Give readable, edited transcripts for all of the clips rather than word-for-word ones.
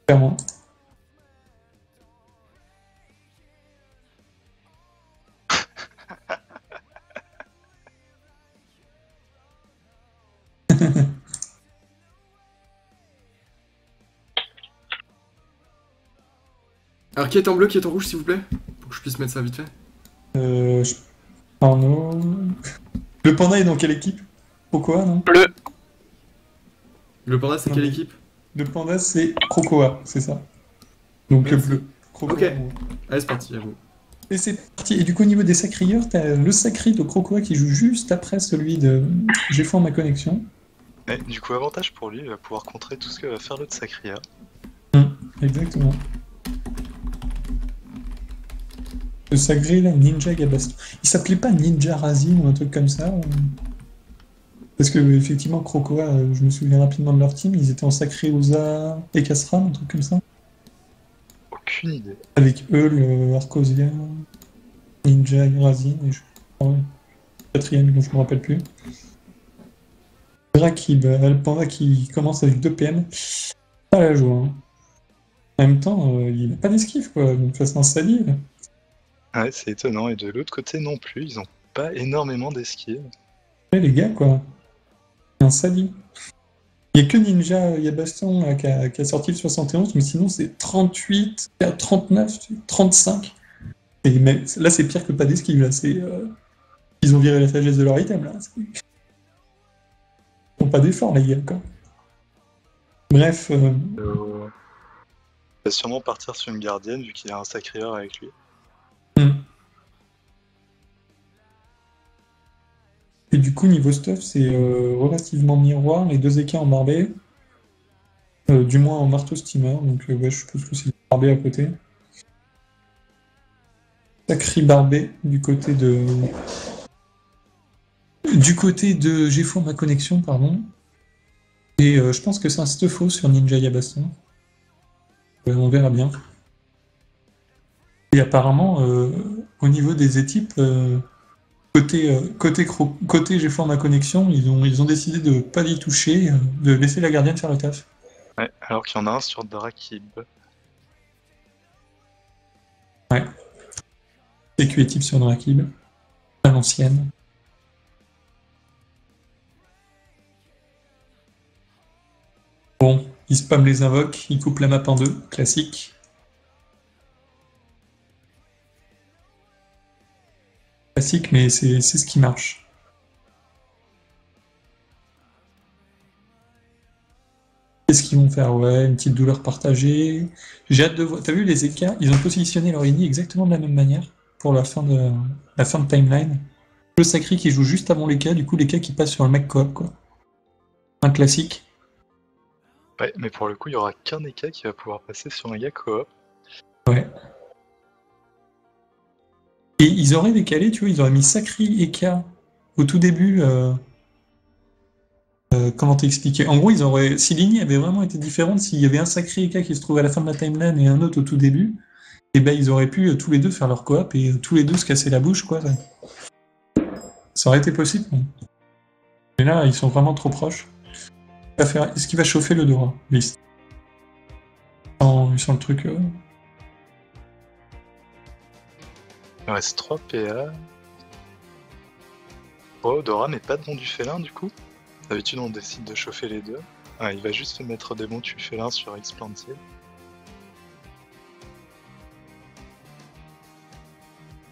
clairement. Alors, qui est en bleu, qui est en rouge, s'il vous plaît? Pour que je puisse mettre ça vite fait. Je... Arnaud... Le panda est dans quelle équipe? Pourquoi, non? Bleu. Le panda, c'est quelle équipe? Le panda, c'est Crocoa, c'est ça. Donc Merci. bleu. Crocoa, Ok. bon. Allez, c'est parti, à vous. Et c'est parti. Et du coup, au niveau des sacrieurs, t'as le sacré de Crocoa qui joue juste après celui de J'ai foiré ma connexion. Mais du coup, avantage pour lui, il va pouvoir contrer tout ce que va faire l'autre Sacria. Exactement. Le sacré, là, Ninja Gabaston. Il s'appelait pas Ninja Razin ou un truc comme ça Parce que, effectivement, Crocoa, je me souviens rapidement de leur team, ils étaient en sacré Oza et Castram, un truc comme ça. Aucune idée. Avec eux, le Arcosia, Ninja et Razin, et je crois, quatrième, dont je me rappelle plus. Rakib, le panda qui commence avec 2 PM. Pas la joie. Hein. En même temps, il n'a pas d'esquive, quoi, donc face à un salier. Ouais, c'est étonnant. Et de l'autre côté non plus, ils ont pas énormément d'esquives. Ouais, les gars, quoi. Un salier. Il n'y a que Ninja Yabaston là, qui a sorti le 71, mais sinon c'est 38, 39, 35. Et mais, là, c'est pire que pas d'esquive, là. C'est, ils ont viré la sagesse de leur item, là. Ils n'ont pas d'effort, les gars, quoi. Bref. Il va sûrement partir sur une gardienne vu qu'il a un sacrieur avec lui. Et du coup, niveau stuff, c'est relativement miroir, les 2 équins en barbé. Du moins en marteau steamer, donc ouais, je suppose que c'est barbé à côté. Sacré barbé du côté de. Du côté de J'ai foiré ma connexion, pardon. Et je pense que c'est un stuffo sur Ninja Yabaston. On verra bien. Et apparemment, au niveau des équipes, côté J'ai foiré ma connexion, ils ont décidé de pas y toucher, de laisser la gardienne faire le taf. Ouais, alors qu'il y en a un sur Drakib. Ouais. CQ type sur Drakib. À l'ancienne. Bon, il spam les invoques, il coupe la map en 2, classique. Classique, mais c'est ce qui marche. Qu'est-ce qu'ils vont faire? Ouais, une petite douleur partagée. J'ai hâte de voir. T'as vu les écarts? Ils ont positionné leur ini exactement de la même manière pour la fin de timeline. Le sacré qui joue juste avant les cas, du coup les cas qui passent sur le mec coop, quoi. Un classique. Ouais, mais pour le coup, il y aura qu'un Eka qui va pouvoir passer sur un gars coop. Ouais. Et ils auraient décalé, tu vois, ils auraient mis Sacri Eka au tout début. Comment t'expliquer? En gros, ils auraient. Si l'ini avait vraiment été différente, s'il y avait un Sacri Eka qui se trouve à la fin de la timeline et un autre au tout début, et ben ils auraient pu tous les deux faire leur coop et tous les deux se casser la bouche, quoi. Ça aurait été possible. Bon. Mais là, ils sont vraiment trop proches. Est-ce qu'il va chauffer le Dora? Liste. Ils sont le truc. Il reste 3 PA. Oh, Dora, mais pas de nom du félin du coup. D'habitude, on décide de chauffer les deux. Ah, il va juste mettre des bons du félin sur Explantier.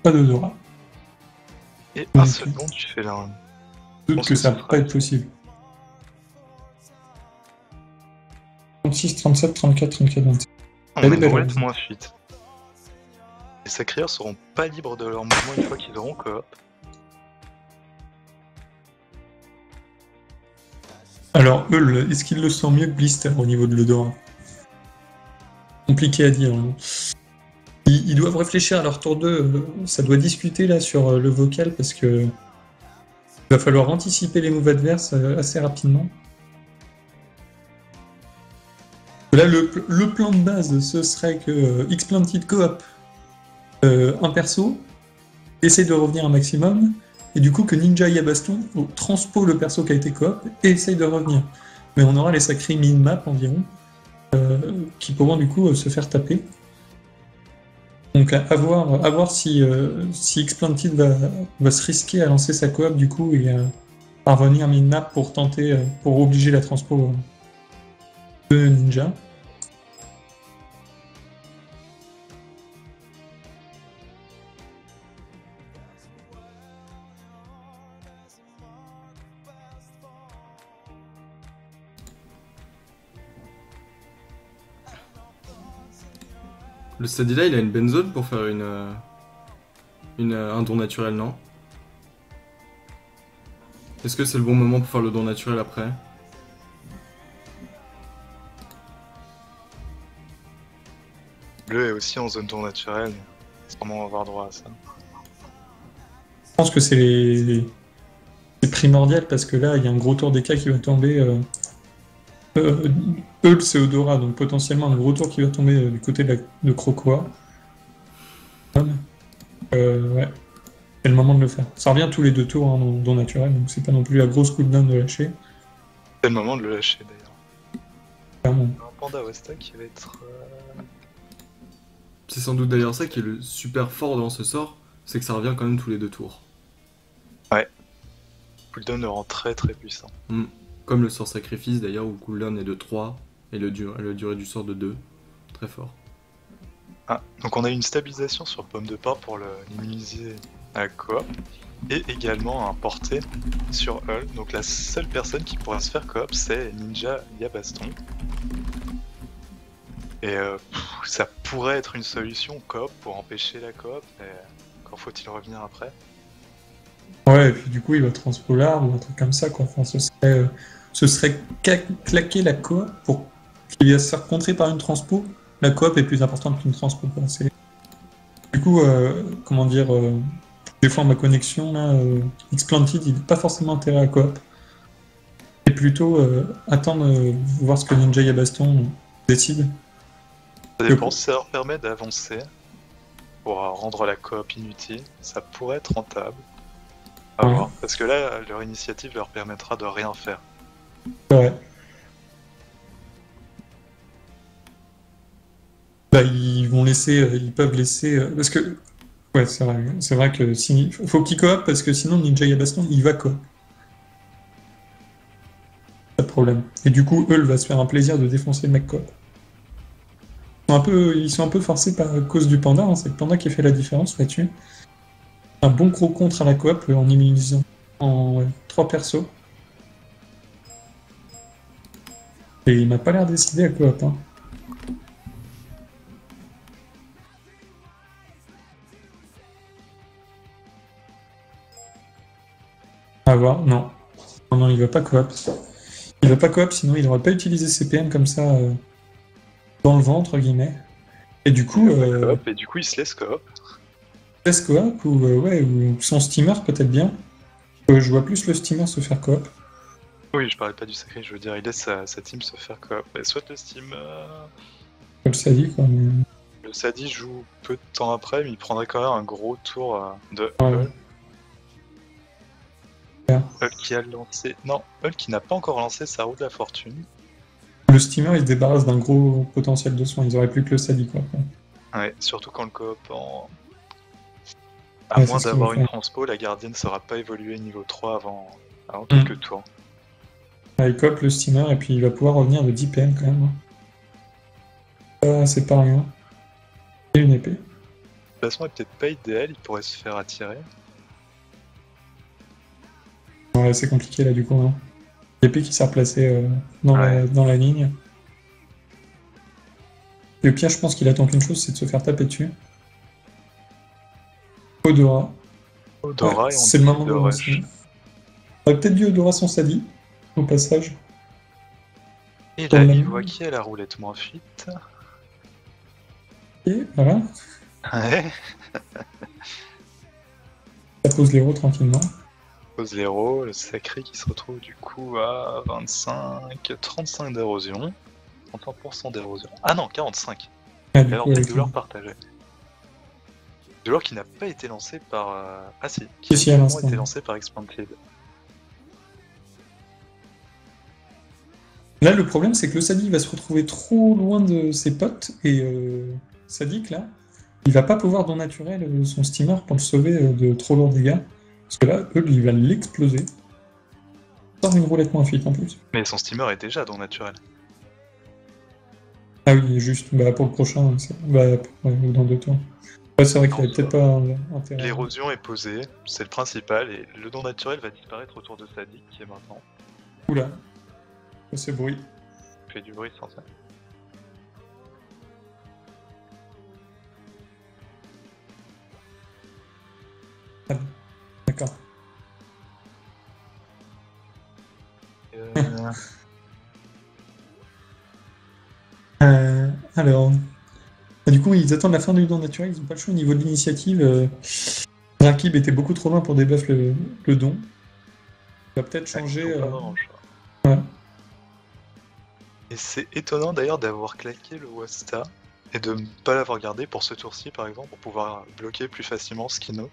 Pas de Dora. Et un seul nom du félin. Je doute que ça va pas être possible. 36, 37, 34, 34, 26. On va être moins suite. Les sacrieurs seront pas libres de leur mouvement une fois qu'ils auront coop. Alors, eux, est-ce qu'ils le sentent mieux que Blister au niveau de l'odorat? Compliqué à dire. Hein. Ils doivent réfléchir à leur tour 2. Ça doit discuter là sur le vocal parce que il va falloir anticiper les moves adverses assez rapidement. Là, le plan de base, ce serait que X-Planted coop un perso, essaye de revenir un maximum, et du coup que Ninja Yabaston transpo le perso qui a été coop et essaye de revenir. Mais on aura les sacrés min-map environ. qui pourront du coup se faire taper. Donc à voir si Xplanted va se risquer à lancer sa coop du coup et à revenir mid-map pour tenter, pour obliger la transpo de Ninja. Le Steady là, il a une bonne zone pour faire un don naturel, non? Est-ce que c'est le bon moment pour faire le don naturel après? Bleu est aussi en zone tour naturelle. Sûrement avoir droit à ça. Je pense que c'est primordial parce que là, il y a un gros tour des cas qui va tomber. Eul, c'est Odora, donc potentiellement un gros tour qui va tomber du côté de Crocoa. Ouais, c'est le moment de le faire. Ça revient tous les 2 tours dans don naturel, donc c'est pas non plus la grosse cooldown de lâcher. C'est le moment de le lâcher d'ailleurs. Clairement. Un Panda Westa qui va être. C'est sans doute d'ailleurs ça qui est le super fort dans ce sort, c'est que ça revient quand même tous les 2 tours. Ouais. Cooldown le rend très très puissant. Comme le sort sacrifice d'ailleurs où le cooldown est de 3 et la durée du sort de 2. Très fort. Ah, donc on a une stabilisation sur Pomme de Pin pour l'immuniser à la coop. Et également un porté sur Hull. Donc la seule personne qui pourra se faire coop c'est Ninja Yabaston. Et ça pourrait être une solution coop pour empêcher la coop, mais quand faut-il revenir après? Ouais, et puis du coup, il va transpo l'arbre ou un truc comme ça, quoi. Enfin, ce serait claquer la coop pour qu'il va se faire contrer par une transpo. La coop est plus importante qu'une transpo, quoi. Du coup, comment dire, des fois ma connexion, là, Xplanted, il n'est pas forcément intérêt à coop. Et plutôt attendre, voir ce que Ninja Yabaston décide. Ça dépend, si ça leur permet d'avancer pour rendre la coop inutile, ça pourrait être rentable. À voir. Parce que là, leur initiative leur permettra de rien faire. Ouais. Bah, ils peuvent laisser, parce que, ouais, c'est vrai que faut qu'ils coop parce que sinon Ninja Yabaston, il va coop. Pas de problème. Et du coup, Eul va se faire un plaisir de défoncer le mec coop. Ils sont un peu forcés par cause du panda, hein. C'est le panda qui a fait la différence là-dessus. Un bon gros contre à la coop en immunisant en 3 persos. Et il m'a pas l'air décidé à coop, hein. À voir, non. Non, il va pas coop. Il va pas coop, sinon il n'aurait pas utilisé ses PM comme ça dans le ventre, entre guillemets. Et du coup... Et du coup, il se laisse coop. Laisse coop ou son steamer peut-être bien. Je vois plus le steamer se faire coop. Oui, je parlais pas du sacré, je veux dire, il laisse sa team se faire coop. Et soit le steam... Comme ça dit, quoi. Mais... Le Sadi joue peu de temps après, mais il prendrait quand même un gros tour de Ouais. Hull qui a lancé... Non, Hull qui n'a pas encore lancé sa roue de la fortune. Le steamer, il se débarrasse d'un gros potentiel de soins. Ils auraient plus que le Sadi, quoi. Ouais, surtout quand le coop en... À moins d'avoir une transpo, la gardienne ne sera pas évoluée niveau 3 avant quelques tours. Il coop le steamer et puis il va pouvoir revenir de 10 PM quand même. Ça, c'est pas rien. Et une épée. Le placement est peut-être pas idéal, il pourrait se faire attirer. Ouais, c'est compliqué là du coup. Hein. L'épée qui s'est replacée dans la ligne. Et au pire, je pense qu'il attend qu'une chose, c'est de se faire taper dessus. Odora. Odora, c'est le moment de rush. On aurait peut-être dû Odora son Sadi, au passage. Et là, il voit qui a la roulette moins fuite. Et voilà. Ouais. Ça pose l'héros tranquillement. Pose l'héros, le sacré qui se retrouve du coup à 35 d'érosion. 30% d'érosion. Ah non, 45. Ah, alors des douleurs partagées. Douleur qui n'a pas été lancé par... Ah si, qui a été lancé par Xplanted. Là, le problème, c'est que le Sadik va se retrouver trop loin de ses potes, et Sadik, là, il va pas pouvoir don naturel son steamer pour le sauver de trop lourds dégâts. Parce que là, Hugg, il va l'exploser. Sort une roulette moins fit en plus. Mais son steamer est déjà don naturel. Ah oui, juste, bah, pour le prochain, bah, ouais, dans 2 tours. Ouais, c'est vrai qu'il avait peut-être pas intérêt. L'érosion est posée, c'est le principal, et le don naturel va disparaître autour de Sadik qui est maintenant. Oula, c'est bruit. Il fait du bruit sans ça. D'accord. Alors, du coup, ils attendent la fin du don naturel, ils n'ont pas le choix au niveau de l'initiative. Rakib était beaucoup trop loin pour débuff le don. Il va peut-être changer. Ouais. Et c'est étonnant d'ailleurs d'avoir claqué le Wasta et de ne pas l'avoir gardé pour ce tour-ci par exemple, pour pouvoir bloquer plus facilement Skino.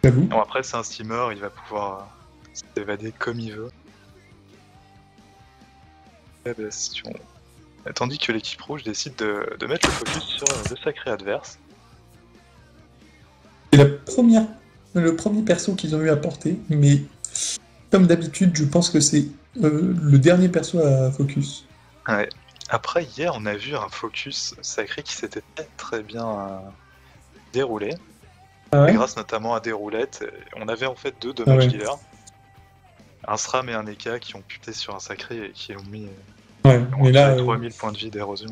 J'avoue. Bon, après, c'est un steamer, il va pouvoir s'évader comme il veut. La bastion. Tandis que l'équipe rouge décide de mettre le focus sur le sacré adverse. C'est le premier perso qu'ils ont eu à porter, mais comme d'habitude, je pense que c'est le dernier perso à focus. Ouais. Après, hier, on a vu un focus sacré qui s'était très bien déroulé. Ah ouais. Grâce notamment à des roulettes. On avait en fait 2 damage dealers. Un SRAM et un Eka qui ont puté sur un sacré et qui ont mis mais là, 3000 points de vie d'érosion.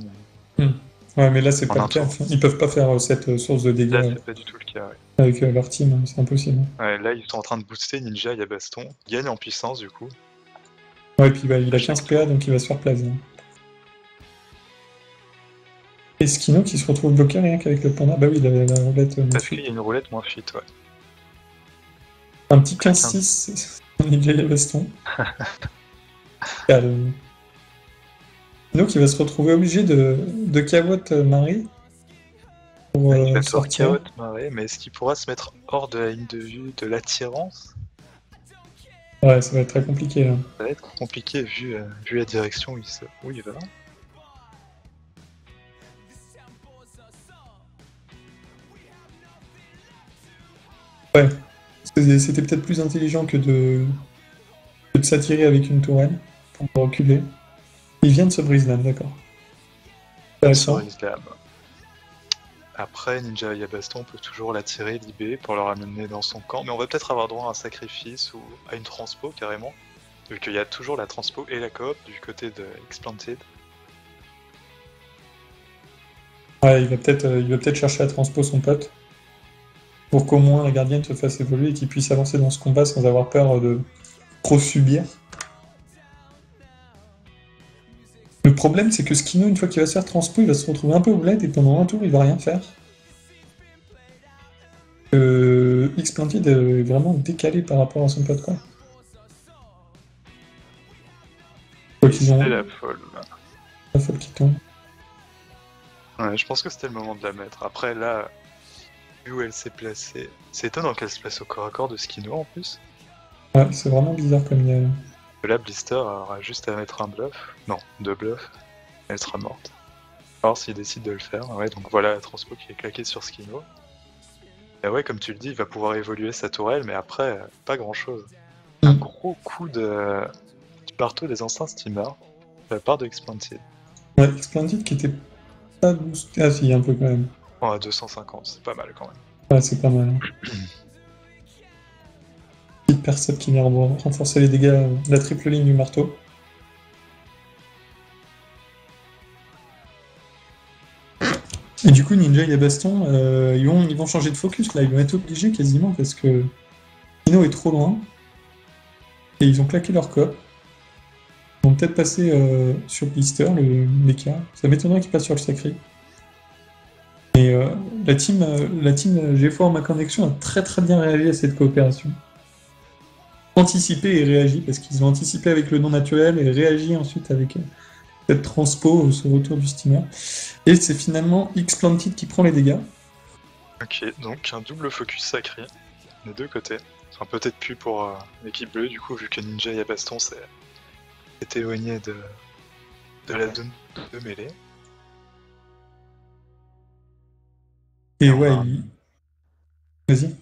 Ouais, mais là, c'est pas le cas. Ils peuvent pas faire cette source de dégâts. Là, c'est pas du tout le cas, ouais. Avec leur team, c'est impossible. Ouais, là, ils sont en train de booster Ninja et Baston. Il gagne en puissance, du coup. Ouais, et puis bah, il a 15 PA, donc il va se faire plaisir. Et Skino qui se retrouve bloqué rien qu'avec le panda. Bah oui, il avait la roulette. Parce qu'il y a une roulette moins fit, ouais. Un petit 15-6, Ninja et Baston. Skino qui va se retrouver obligé de cavote Marie. Pour il va sortir. Marie, mais est-ce qu'il pourra se mettre hors de la ligne de vue de l'attirance? Ouais, ça va être très compliqué là. Ça va être compliqué vu la direction où il va. Ouais, c'était peut-être plus intelligent que de s'attirer avec une tourelle pour reculer. Il vient de se brise l'âme, d'accord. Après, Ninja et Baston peut toujours l'attirer, l'IB, pour le ramener dans son camp, mais on va peut-être avoir droit à un sacrifice ou à une transpo carrément, vu qu'il y a toujours la transpo et la coop du côté de Explanted. Ouais, il va peut-être chercher à transpo son pote, pour qu'au moins la gardienne se fasse évoluer et qu'il puisse avancer dans ce combat sans avoir peur de trop subir. Le problème, c'est que Skino, une fois qu'il va se faire transpo, il va se retrouver un peu au bled et pendant un tour, il va rien faire. X-Planted est vraiment décalé par rapport à son pote, quoi. C'est la folle, là. La folle qui tombe. Ouais, je pense que c'était le moment de la mettre. Après, là, vu où elle s'est placée, c'est étonnant qu'elle se place au corps à corps de Skino, en plus. Ouais, c'est vraiment bizarre comme il y a... Là, Blister aura juste à mettre un bluff. Non, 2 bluffs. Elle sera morte. Alors s'il décide de le faire. Ouais, donc voilà la transpo qui est claquée sur Skino. Et ouais, comme tu le dis, il va pouvoir évoluer sa tourelle, mais après, pas grand chose. Un gros coup du marteau des anciens steamers de la part de Explanted. Ouais, Explanted qui était pas boosté. Ah si, un peu quand même. Oh, à 250, c'est pas mal quand même. Ouais, c'est pas mal. Petite percept qui vient renforcer les dégâts de la triple ligne du marteau. Et du coup, Ninja et Baston, ils vont changer de focus là, ils vont être obligés quasiment parce que Kino est trop loin. Et ils ont claqué leur coop. Ils vont peut-être passer sur Blister, le mecha. Ça m'étonnerait qu'ils passent sur le sacré. Et la team G4 Ma Connection a très très bien réagi à cette coopération. Anticipé et réagi, parce qu'ils ont anticipé avec le non naturel et réagi ensuite avec cette transpo, ce retour du steamer. Et c'est finalement X-Planted qui prend les dégâts. Ok, donc un double focus sacré, des deux côtés. Enfin, peut-être plus pour l'équipe bleue, du coup, vu que Ninja et Baston, c'est est éloigné de la zone de mêlée. Et on ouais, a- vas-y.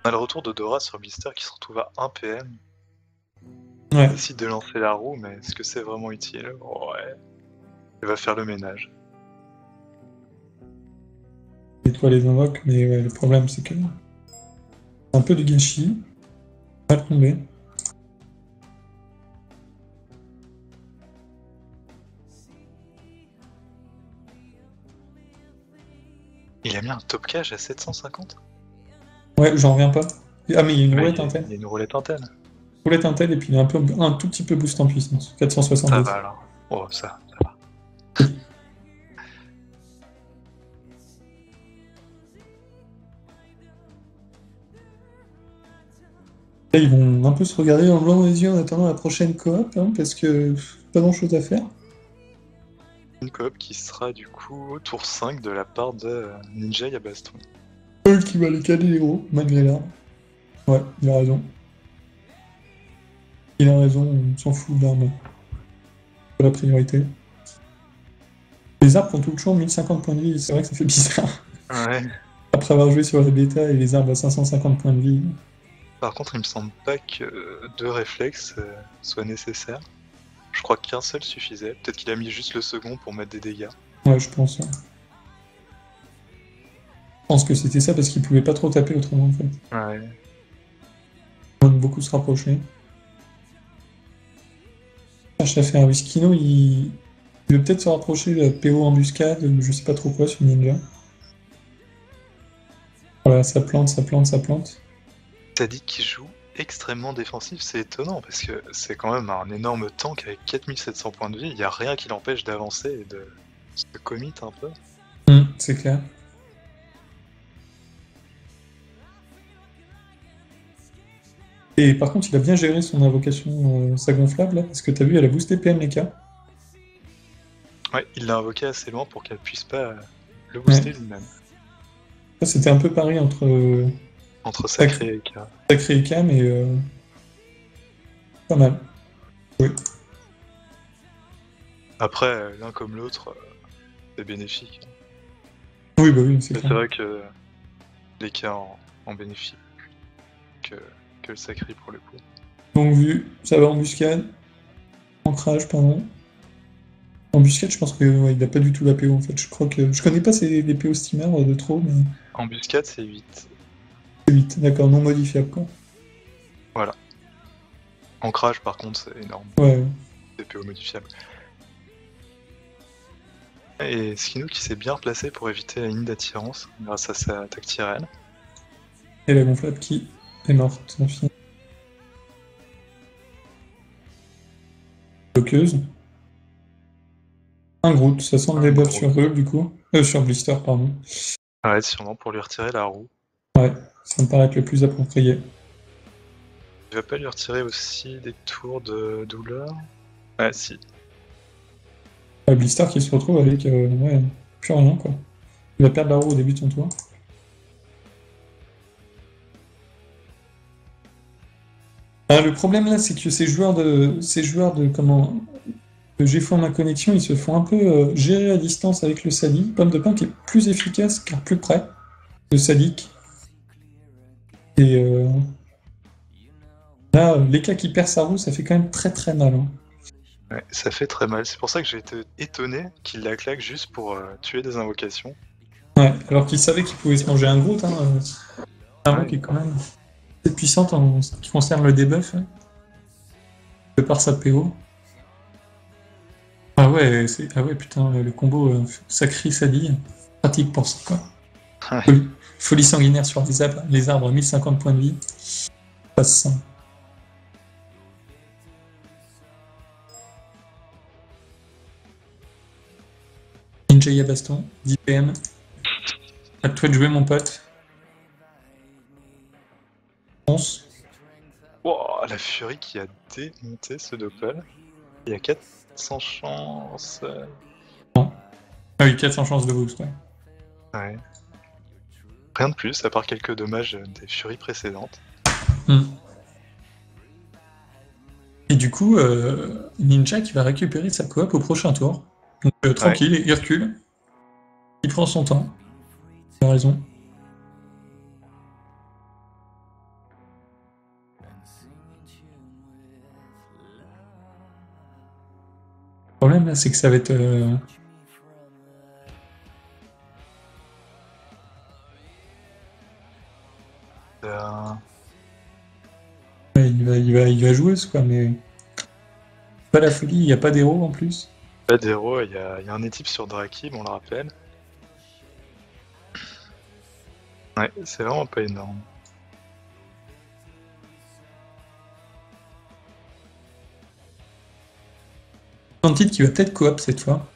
On a le retour de Dora sur Blister qui se retrouve à 1 PM. Ouais. Il décide de lancer la roue, mais est-ce que c'est vraiment utile? Ouais. Il va faire le ménage. Et toi les invoques, mais ouais, le problème c'est que c'est un peu de gâchis. Mal tombé. Il a mis un top cage à 750? Ouais, j'en reviens pas. Ah, mais il y a une roulette Il interne. y a une roulette interne. Roulette Intel et puis il est un tout petit peu boost en puissance. Ça 470. va alors. Oh, ça va. Là, ils vont un peu se regarder dans le blanc des yeux en attendant la prochaine coop, hein, parce que pas grand chose à faire. Une coop qui sera du coup au tour 5 de la part de Ninja Yabaston. Paul qui va les caler les gros, malgré l'arme. Ouais, il a raison. Il a raison, on s'en fout de l'arme. C'est la priorité. Les arbres font tout le champ 1050 points de vie, c'est vrai que ça fait bizarre. Ouais. Après avoir joué sur la bêta et les arbres à 550 points de vie. Par contre, il me semble pas que 2 réflexes soient nécessaires. Je crois qu'un seul suffisait. Peut-être qu'il a mis juste le second pour mettre des dégâts. Ouais, je pense. Ouais. Je pense que c'était ça parce qu'il pouvait pas trop taper autrement en fait. Ouais. On va beaucoup se rapprocher. Je cherche à faire Whiskino, il veut peut-être se rapprocher de PO embuscade, je sais pas trop quoi sur Ninja. Voilà, ça plante, ça plante, ça plante. Sadik qui joue extrêmement défensif, c'est étonnant parce que c'est quand même un énorme tank avec 4700 points de vie. Il n'y a rien qui l'empêche d'avancer et de se commit un peu. C'est clair. Et par contre, il a bien géré son invocation, sa gonflable, là, parce que t'as vu, elle a boosté PM les cas. Ouais, il l'a invoqué assez loin pour qu'elle puisse pas le booster lui-même. Ça, c'était un peu pareil Entre Sacré et K. Sacré et K, mais pas mal. Oui. Après, l'un comme l'autre, c'est bénéfique. Oui, bah oui, c'est Mais clair. c'est vrai que les K en bénéficient que le Sacré pour le coup. Donc vu, ça va embuscade. Ancrage, pardon. Embuscade, je pense que ouais, il a pas du tout la PO en fait. Je crois que. Je connais pas les PO steamers de trop, mais Embuscade, c'est 8. c'est 8. D'accord, non modifiable quoi. Voilà. Ancrage, par contre, c'est énorme. Ouais. C'est PO modifiable. Et Skino qui s'est bien placé pour éviter la ligne d'attirance grâce à sa attaque tyrelle. Et la gonflable qui est morte. Bloqueuse. Un Groot, ça sent le Un debuff Groot. sur eux du coup. Sur Blister, pardon. Ouais, sûrement pour lui retirer la roue. Ouais, ça me paraît être le plus approprié. Il va pas lui retirer aussi des tours de douleur? Ouais, si. Blister qui se retrouve avec ouais, plus rien quoi. Il va perdre la roue au début de son tour. Le problème là, c'est que ces joueurs de comment de G4 ma connexion, ils se font un peu gérer à distance avec le Sadic. Pomme de pain qui est plus efficace car plus près de Sadic. Et là, les cas qui perd sa roue, ça fait quand même très très mal. Hein. Ouais, ça fait très mal. C'est pour ça que j'ai été étonné qu'il la claque juste pour tuer des invocations. Ouais, alors qu'il savait qu'il pouvait se manger un Groot. Hein, un roue qui est quand même assez puissante en ce qui concerne le debuff. Hein, de par sa PO. Ah ouais, putain, le combo sacré Sadi, pratique pour ça quoi. Ouais. Folie sanguinaire sur les arbres, 1050 points de vie. Passe ça. Ninja Yabaston, 10 PM. À toi de jouer mon pote. 11. Wow, la furie qui a démonté ce Doppel. Il y a 400 chances. Ah oui, 400 chances de boost, ouais. Ouais. Rien de plus, à part quelques dommages des furies précédentes. Et du coup, Ninja qui va récupérer sa coop au prochain tour. Donc tranquille, il recule. Il prend son temps. Il a raison. Le problème là, c'est que ça va être... Ouais, il va jouer, quoi, mais... Pas la folie, il n'y a pas d'héros en plus. Pas d'héros, il y a un étype sur Draki, on le rappelle. Ouais, c'est vraiment pas énorme. Sentite qui va peut-être coop cette fois.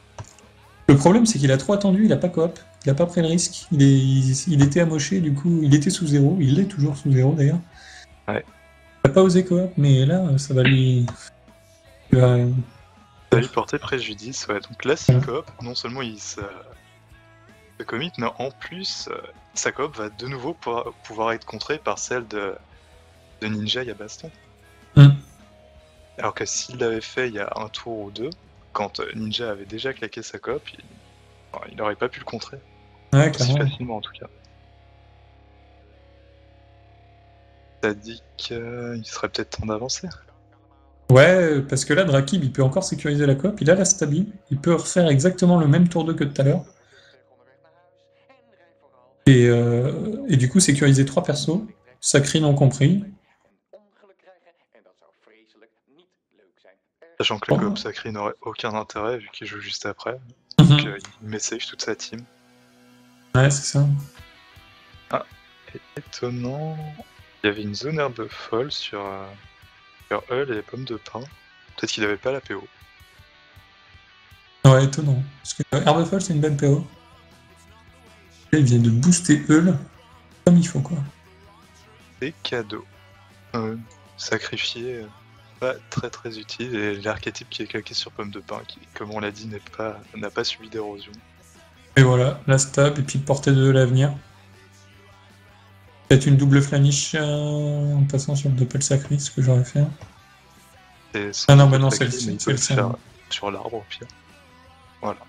Le problème, c'est qu'il a trop attendu, il a pas coop. Il a pas pris le risque. Il était amoché, du coup, il était sous zéro. Il l'est toujours sous zéro d'ailleurs. Ouais. Il a pas osé coop, mais là, ça va lui... Ça va lui porter préjudice, ouais. Donc là, s'il coop, non seulement il se commit, mais en plus, sa coop va de nouveau pouvoir être contrée par celle de Ninja et Baston. Alors que s'il l'avait fait il y a un tour ou deux, quand Ninja avait déjà claqué sa coop, il n'aurait pas pu le contrer. Ouais, aussi facilement en tout cas. T'as dit qu'il serait peut-être temps d'avancer. Ouais, parce que là, Drakib, il peut encore sécuriser la coop, il a la stabi, il peut refaire exactement le même tour 2 que tout à l'heure. Et du coup, sécuriser 3 persos, Sacri non compris. Sachant que la coop Sacri n'aurait aucun intérêt vu qu'il joue juste après. Donc il met safe toute sa team. Ouais, c'est ça. Ah, étonnant. Il y avait une zone herbe folle sur Hull et les pommes de pin. Peut-être qu'il avait pas la PO. Ouais, étonnant. Parce que Herbefall, c'est une bonne PO. Là, il vient de booster Hull comme il faut, quoi. C'est cadeau. Sacrifié, pas très très utile. Et l'archétype qui est calqué sur pomme de pin, qui, comme on l'a dit, n'a pas subi d'érosion. Et voilà, la stab, et puis portée de l'avenir. Peut-être une double flamiche en passant sur le doppel sacré, ce que j'aurais fait. Ah non, bah non, c'est le faire sur l'arbre au pire. Voilà.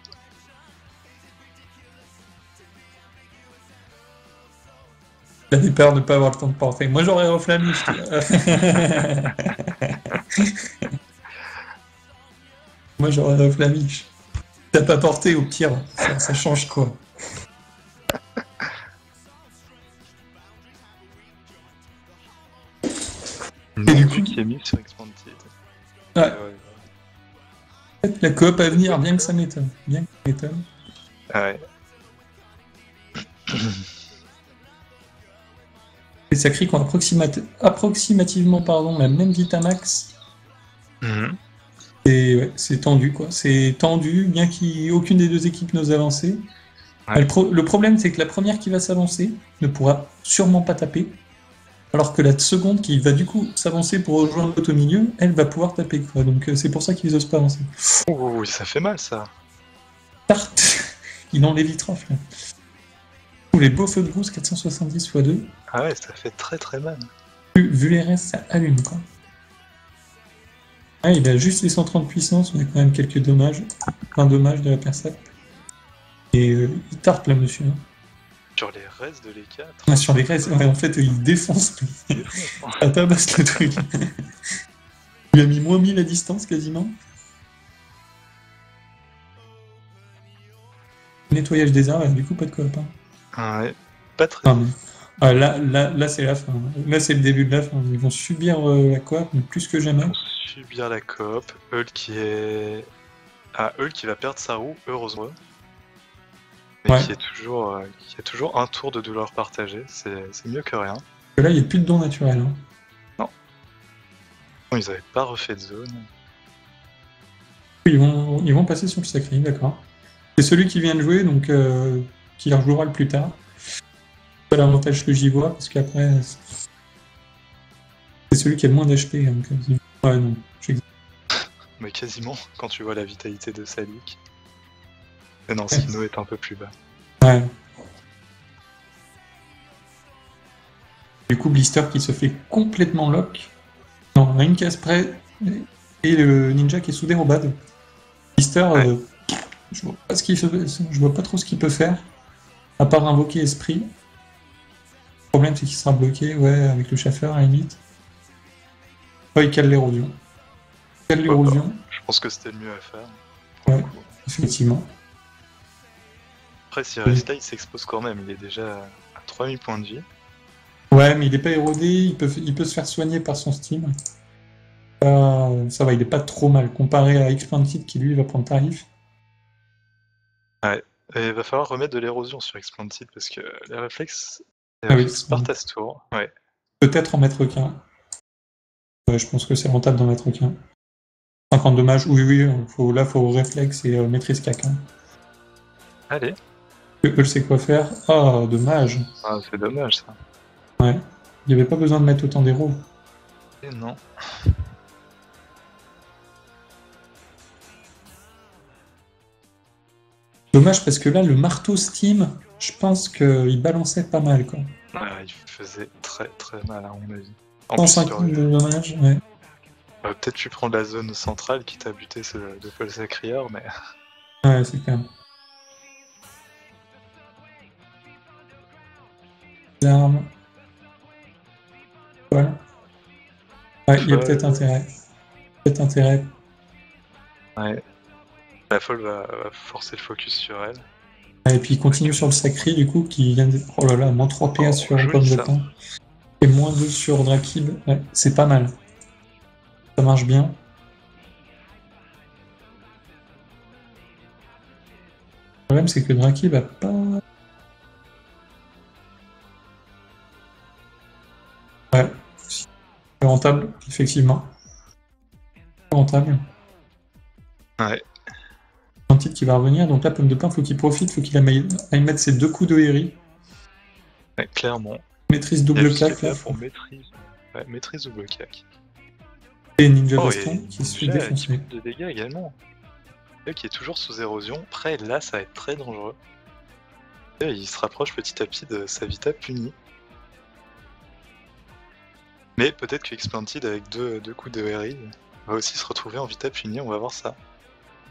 J'avais peur de ne pas avoir le temps de porter. Moi, j'aurais reflamiche. Moi, j'aurais reflamiche. T'as pas porté, au pire, ça change quoi. Et du coup, qui est mis sur Expanded. Ouais. La coop à venir, bien que ça m'étonne. Ouais. Les sacrés qui ont approximativement la même Vitamax. Et ouais, c'est tendu, quoi. C'est tendu, bien qu'aucune des deux équipes n'ose avancer. Ouais. Le problème, c'est que la première qui va s'avancer ne pourra sûrement pas taper. Alors que la seconde qui va du coup s'avancer pour rejoindre l'autre au milieu, elle va pouvoir taper, quoi. Donc c'est pour ça qu'ils osent pas avancer. Oh, ça fait mal, ça. Tarte. Il en l'évitera, là. Les beaux feux de brousse 470 x 2. Ah ouais, ça fait très très mal. Vu les restes, ça allume, quoi. Ah, il a juste les 130 puissance, mais quand même quelques dommages. Un dommage de la percept. Et il tarte là, monsieur. Sur les restes de l'E4. Ah, sur les restes, ouais, en fait, il défonce. Ça tabasse le truc. Il a mis moins 1000 à distance quasiment. Nettoyage des arbres, du coup, pas de coop. Ouais, pas très. Là c'est la fin. Là, c'est le début de la fin. Ils vont subir la coop, mais plus que jamais. Ils vont subir la coop. Hull qui va perdre sa roue, heureusement. Mais qui a toujours un tour de douleur partagé. C'est mieux que rien. Là, il n'y a plus de dons naturels. Hein. Non, ils n'avaient pas refait de zone. Ils vont passer sur le sacré, d'accord. C'est celui qui vient de jouer, donc qui leur jouera le plus tard. C'est pas l'avantage que j'y vois, parce qu'après, c'est celui qui a le moins d'HP. Hein, ouais, non, mais quasiment, quand tu vois la vitalité de Salik. Mais non, Sino est un peu plus bas. Ouais. Du coup, Blister qui se fait complètement lock. Non, à une case près, et le ninja qui est sous dérobade. Mister, Ouais. je vois pas je vois pas trop ce qu'il peut faire, à part invoquer esprit. Le problème c'est qu'il sera bloqué, ouais, avec le chauffeur à la limite. Ouais, il cale l'érosion. Il cale l'érosion, Je pense que c'était le mieux à faire. Ouais. effectivement. Après, s'il reste là, il s'expose quand même. Il est déjà à 3000 points de vie. Ouais, mais il est pas érodé, il peut se faire soigner par son Steam. Ça va, il est pas trop mal comparé à Expanded qui lui va prendre tarif. Et il va falloir remettre de l'érosion sur Expanded parce que les réflexes, Ah oui, partent à ce tour. Ouais. peut-être en mettre qu'un. Ouais, je pense que c'est rentable d'en mettre qu'un. 50 dommages, oui, faut réflexe et maîtrise CAC. Hein. Allez. Eux sait quoi faire. Ah, dommage. Ah, c'est dommage ça. Ouais. Il n'y avait pas besoin de mettre autant d'héros. Et non. Dommage parce que là, le marteau Steam, je pense qu'il balançait pas mal, quoi. Il faisait très très mal à mon avis. En plus, 150 de dommages, ouais. peut-être tu prends la zone centrale qui t'a buté de Paul Sacrieur, mais... Ouais, c'est clair. L'arme. Voilà. Ouais, il y a peut-être intérêt. Peut-être intérêt. Ouais. La folle va forcer le focus sur elle. Et puis il continue sur le sacré, du coup, qui vient de... Oh là là, moins 3 PA sur joli, Pomme de ça. Pain. Et moins 2 sur Drakib. Ouais, c'est pas mal. Ça marche bien. Le problème, c'est que Drakib a pas... Ouais. Rentable, effectivement. Rentable. Ouais. Un titre qui va revenir, donc là, Pomme de Pain, faut qu'il profite, faut qu'il aille mettre ses 2 coups de Herry. Ouais, clairement. Maîtrise double claque, là. Pour maîtrise. Ouais, maîtrise double claque. Et Ninja Oh, Baston, et qui se fait Ninja défoncer. qui prend de dégâts également. Qui est toujours sous érosion. Après, là, ça va être très dangereux. Et il se rapproche petit à petit de sa Vita punie. Mais peut-être que Explanted, avec deux coups de Harry, va aussi se retrouver en Vita punie, on va voir ça.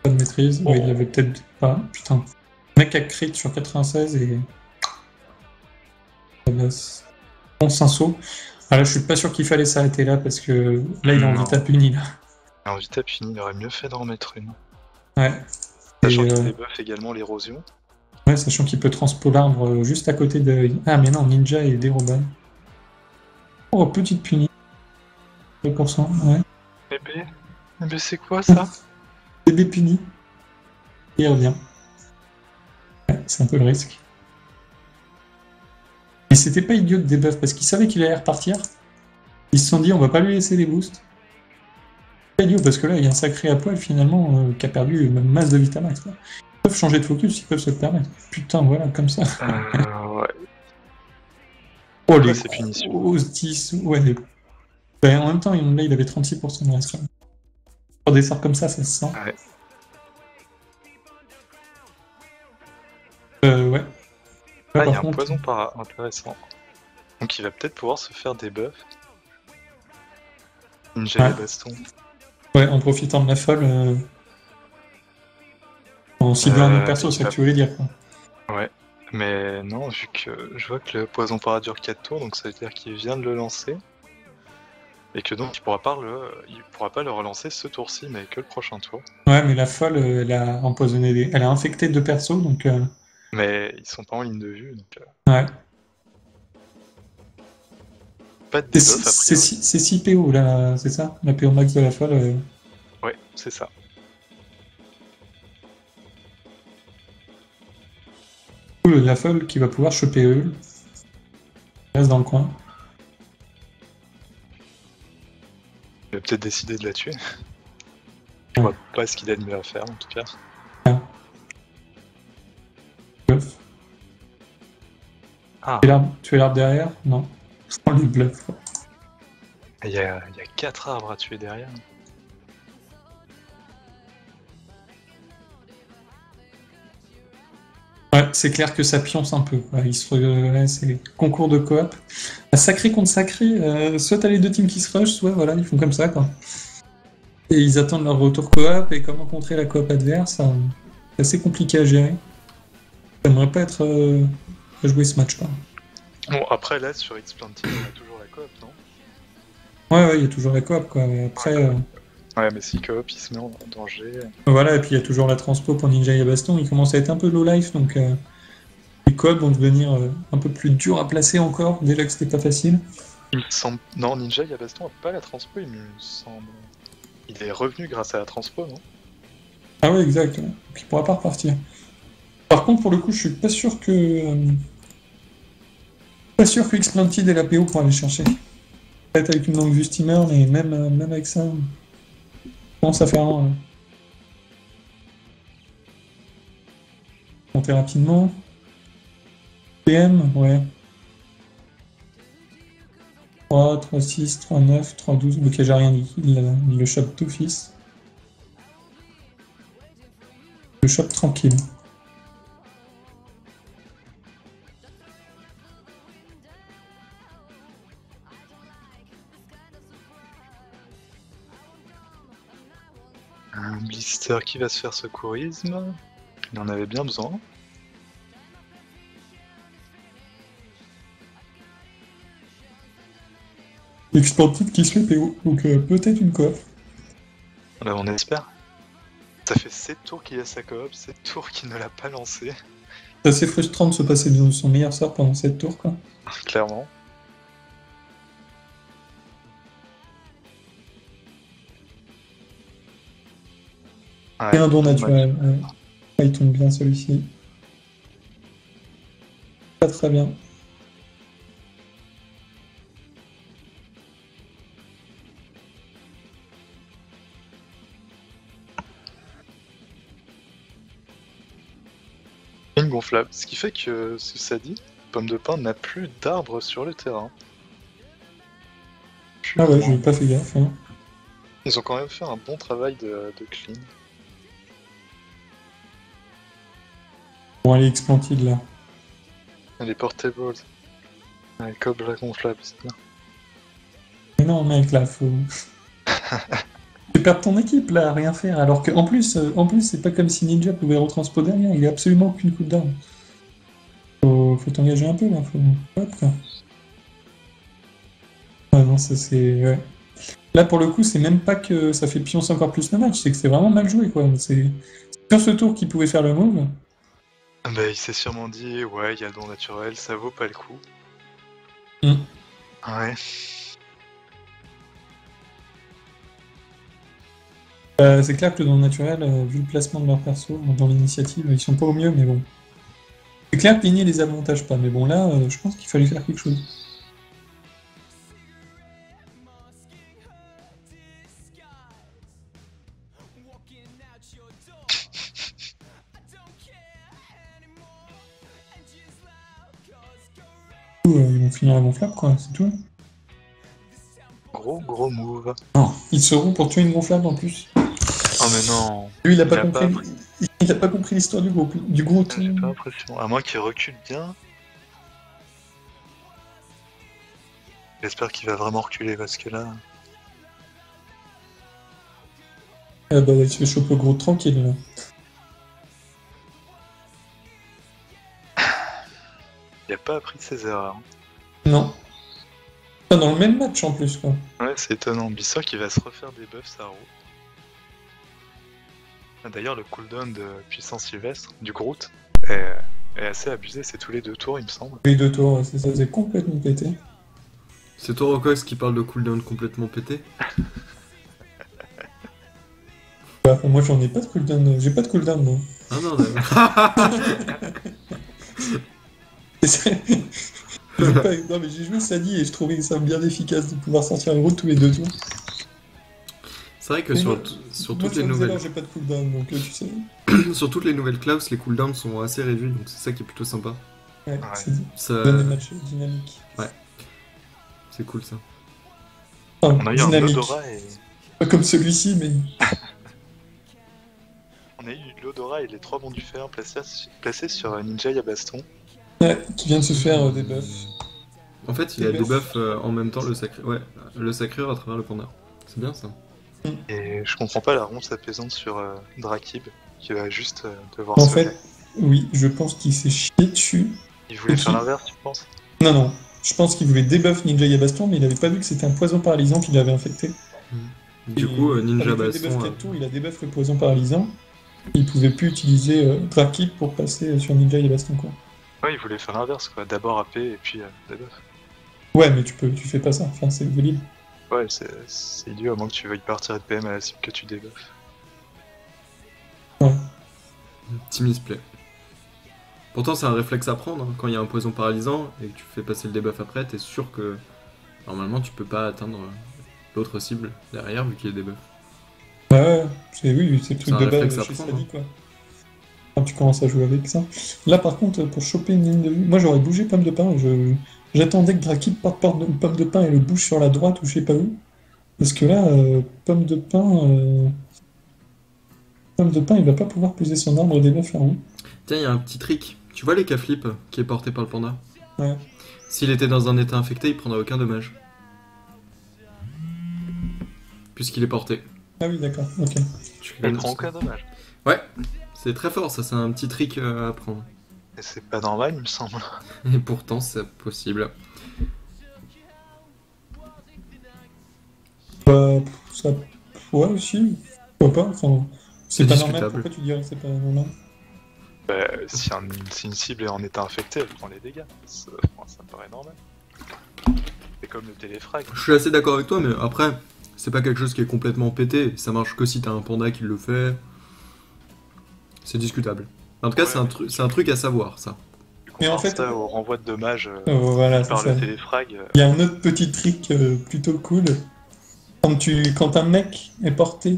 Pas de maîtrise, ouais, il l'avait peut-être pas. Putain. Le mec a crit sur 96 et... Bon, Cinceau. Ah là, je suis pas sûr qu'il fallait s'arrêter là, parce que là, il est en Vita punie, là. En Vita punie, il aurait mieux fait d'en remettre une. Ouais. Sachant qu'il débuffe également l'érosion. Ouais, sachant qu'il peut transpo l'arbre juste à côté de... Ah, mais non, Ninja et Déroban. Oh, petite punie. 2%, ouais. Bébé, c'est quoi, ça? Bébé puni. Et il revient. Ouais, c'est un peu le risque. Et c'était pas idiot de debuff, parce qu'ils savaient qu'il allait repartir. Ils se sont dit, on va pas lui laisser les boosts. C'est pas idiot, parce que là, il y a un sacré à poil, finalement, qui a perdu une masse de Vitamax. Quoi. Ils peuvent changer de focus, ils peuvent se le permettre. Putain, voilà, comme ça. Ouais. Oh, les c'est punition. grosses 10. Ouais, les... Ben, en même temps, là, il avait 36% de reste. Sur des sorts comme ça se sent. Ouais. Ouais. Ah, il y a un poison para intéressant. Donc il va peut-être pouvoir se faire des buffs. Ninja et baston. Ouais, en profitant de la folle. En ciblant nos persos, c'est ce que tu voulais dire, quoi. Ouais. Mais non, vu que je vois que le poison para dure 4 tours, donc ça veut dire qu'il vient de le lancer. Et que donc il pourra pas le relancer ce tour-ci, mais que le prochain tour. Ouais, mais la folle, elle a empoisonné elle a infecté 2 persos, donc... Mais ils sont pas en ligne de vue, donc... Ouais. Pas de debuff, après. C'est 6 PO, là, c'est ça? La PO max de la folle. Ouais, c'est ça. La folle qui va pouvoir choper eux. Il reste dans le coin. Il va peut-être décider de la tuer. Je vois pas ce qu'il a de mieux à faire, en tout cas. Bluff. Ah. Tu es l'arbre derrière? Non. On lui bluff. Il y a 4 arbres à tuer derrière. Ouais, c'est clair que ça pionce un peu. Quoi. C'est concours de coop. Sacré contre sacré, soit t'as les deux teams qui se rush, soit voilà, ils font comme ça. Quoi. Et ils attendent leur retour coop, et comment contrer la coop adverse, c'est assez compliqué à gérer. J'aimerais pas être à jouer ce match, quoi. Bon, après, là, sur X-Planting, on a toujours la coop, non? Ouais, il y a toujours la coop, quoi. Mais après, Ouais, mais si coop, il se met en danger. voilà, et puis il y a toujours la transpo pour Ninja et Baston. Il commence à être un peu low life, donc les coop vont devenir un peu plus durs à placer encore. Déjà que c'était pas facile. Il me semble... Non, Ninja Yabaston a pas la transpo, il me semble. Il est revenu grâce à la transpo, non? Ah ouais, exact. Ouais. Donc il pourra pas repartir. Par contre, pour le coup, je suis pas sûr que. Pas sûr que X-Planted ait la PO pour aller chercher. Peut-être avec une longue vue steamer, mais même avec ça, on commence à faire un. Monter rapidement. PM, ouais. 3, 3, 6, 3, 9, 3, 12. Ok, j'ai rien dit. Il le chope d'office. Il le chope tranquille. Un blister qui va se faire secourisme. Il en avait bien besoin. X-Planted qui se fait PO, donc peut-être une coop. Là, on espère. Ça fait 7 tours qu'il a sa coop, 7 tours qu'il ne l'a pas lancé. C'est assez frustrant de se passer de son meilleur sort pendant 7 tours, quoi. Clairement. Et un don naturel. Ouais. Ah, il tombe bien celui-ci. Pas très bien. Une gonflable. Ce qui fait que, ce que ça dit, Pomme de Pain n'a plus d'arbres sur le terrain. Plus Ah ouais, vraiment. j'ai pas fait gaffe. Hein. Ils ont quand même fait un bon travail de clean. Bon, allez, X-Planted là. Les portables. Les cobras gonflables, c'est bien. Mais non, mec, là, faut. Tu perds ton équipe là, à rien faire. Alors qu'en plus, c'est pas comme si Ninja pouvait retranspo derrière. Il a absolument aucune coupe d'arme. Faut t'engager un peu là. Hop, quoi. Ah non, ça c'est. Ouais. Là, pour le coup, c'est même pas que ça fait pioncer encore plus le match, c'est que c'est vraiment mal joué, quoi. C'est sur ce tour qu'il pouvait faire le move. Bah, il s'est sûrement dit, ouais, il y a le don naturel, ça vaut pas le coup. Mm. Ouais. C'est clair que dans le naturel, vu le placement de leur perso, dans l'initiative, ils sont pas au mieux, mais bon. C'est clair que Ligné les avantage pas, mais bon, là, je pense qu'il fallait faire quelque chose. Ils vont finir la gonflable, quoi, c'est tout. Gros move. Non, ils seront pour tuer une gonflable en plus. Oh mais non. Lui, il a pas compris. Il a pas compris l'histoire du gros. J'ai pas l'impression. À moins qu'il recule bien. J'espère qu'il va vraiment reculer parce que là. Ah bah, il se fait choper au gros tranquille, là. Il a pas appris de ses erreurs. Non. Pas dans le même match en plus, quoi. Ouais, c'est étonnant. Bissor qui va se refaire des buffs Saro. D'ailleurs, le cooldown de puissance sylvestre du Groot est assez abusé. C'est tous les 2 tours, il me semble. Les 2 tours, c'est ça, c'est complètement pété. C'est toi, Rocox, qui parle de cooldown complètement pété. Bah, moi, j'en ai pas de cooldown. J'ai pas de cooldown, moi. Ah non, d'accord. Non, mais j'ai joué Sadi et je trouvais ça bien efficace de pouvoir sortir un Groot tous les 2 tours. C'est vrai que Mais sur moi, toutes les sur nouvelles... Zelda, j'ai pas de cooldown, donc tu sais. sur toutes les nouvelles classes, les cooldowns sont assez réduits, donc c'est ça qui est plutôt sympa. Ouais, Ouais. ça donne des matchs dynamiques. C'est cool ça. Enfin, On a eu un dynamique. Lodora et. Pas comme celui-ci, mais. On a eu l'Odora et les 3 bons du fer placés sur Ninja Yabaston. Ouais, qui vient de se faire des buffs. En fait, il y a des buffs en même temps, le sacrure à travers le panda. C'est bien ça. Et je comprends pas la ronce apaisante sur Drakib, qui va juste devoir En se fait, oui, je pense qu'il s'est chié dessus. Il voulait faire l'inverse, tu penses? Non, non. Je pense qu'il voulait debuff Ninja Yabaston, mais il avait pas vu que c'était un poison paralysant qui l'avait infecté. Du coup, Ninja avec le debuff Baston. 4 tours, il a debuff le poison paralysant. Il pouvait plus utiliser Drakib pour passer sur Ninja Yabaston, quoi. Ouais, il voulait faire l'inverse, quoi. D'abord AP et puis debuff. Ouais, mais tu tu fais pas ça. Enfin, c'est valide. Ouais, c'est idiot, à moins que tu veuilles partir de PM à la cible que tu debuffes. Petit misplay. Pourtant, c'est un réflexe à prendre. Hein. Quand il y a un poison paralysant et que tu fais passer le debuff après, t'es sûr que normalement tu peux pas atteindre l'autre cible derrière vu qu'il est debuff. Bah ouais, oui, c'est le C'est truc un de réflexe base à chez prendre, Sadi, quoi. Quand tu commences à jouer avec ça. Là, par contre, pour choper une ligne de vue, moi j'aurais bougé pomme de pain. J'attendais que Drakib parte pomme de pain et le bouge sur la droite ou je sais pas où. Parce que là, pomme de pain. Pomme de pain, il va pas pouvoir poser son arbre des meufs là-haut. Tiens, il y a un petit trick. Tu vois les K-flip qui est porté par le panda? Ouais. S'il était dans un état infecté, il prendrait aucun dommage. Puisqu'il est porté. Ah oui, d'accord, ok. Il prend aucun dommage. Ouais, c'est très fort, ça, c'est un petit trick à apprendre. Et c'est pas normal, il me semble. Et pourtant, c'est possible. Bah, ça. Ouais, aussi. Pourquoi pas, enfin. C'est pas normal, discutable. pourquoi tu dirais que c'est pas normal? Bah, si une cible est en état infecté, elle prend les dégâts. Ça me paraît normal. C'est comme le téléfrag. Je suis assez d'accord avec toi, mais après, c'est pas quelque chose qui est complètement pété. Ça marche que si t'as un panda qui le fait. C'est discutable. En tout cas, Ouais, c'est un truc à savoir, ça. Mais en fait- ça au renvoi de dommages Voilà, c'est par ça. le téléfrag. Il y a un autre petit trick plutôt cool. Quand un mec est porté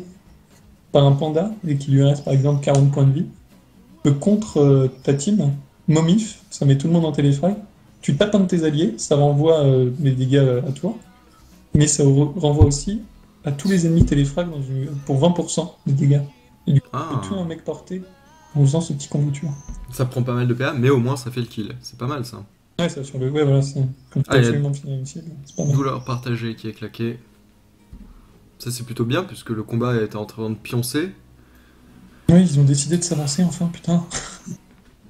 par un panda et qu'il lui reste par exemple 40 points de vie, tu peux contre ta team, Momif, ça met tout le monde en téléfrag, tu tapes un de tes alliés, ça renvoie les dégâts à toi, mais ça renvoie aussi à tous les ennemis téléfrag pour 20% des dégâts. Et du coup, tu Ah, peux tuer un mec porté en faisant ce petit combo tueur. ça prend pas mal de PA, mais au moins ça fait le kill. C'est pas mal ça. Ouais, ça sur le. Ouais, voilà, c'est. Comme tu peux Ah, il y a- absolument finir une cible, c'est pas mal. Douleur partagée qui est claqué. Ça c'est plutôt bien puisque le combat était en train de pioncer. Oui, ils ont décidé de s'avancer enfin, putain.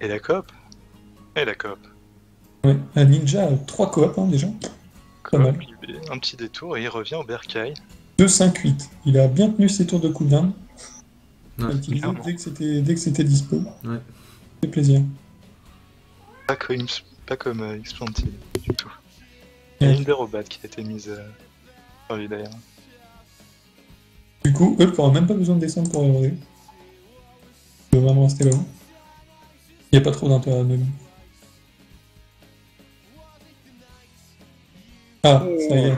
Et la coop. Et la coop. Ouais, un ninja a 3 coops hein, déjà. Pas mal. Un petit détour et il revient au bercail. 2-5-8. Il a bien tenu ses tours de cooldown. Il Ouais, a utilisé clairement. dès que c'était dispo. Ouais. C'est plaisir. Pas comme Explanted du tout. Il y a Ouais. une dérobade qui a été mise sur lui d'ailleurs. Du coup, Hulk n'aura même pas besoin de descendre pour regarder. Il va vraiment rester là-haut. Il n'y a pas trop d'intérêt à même. Ah, ça y est.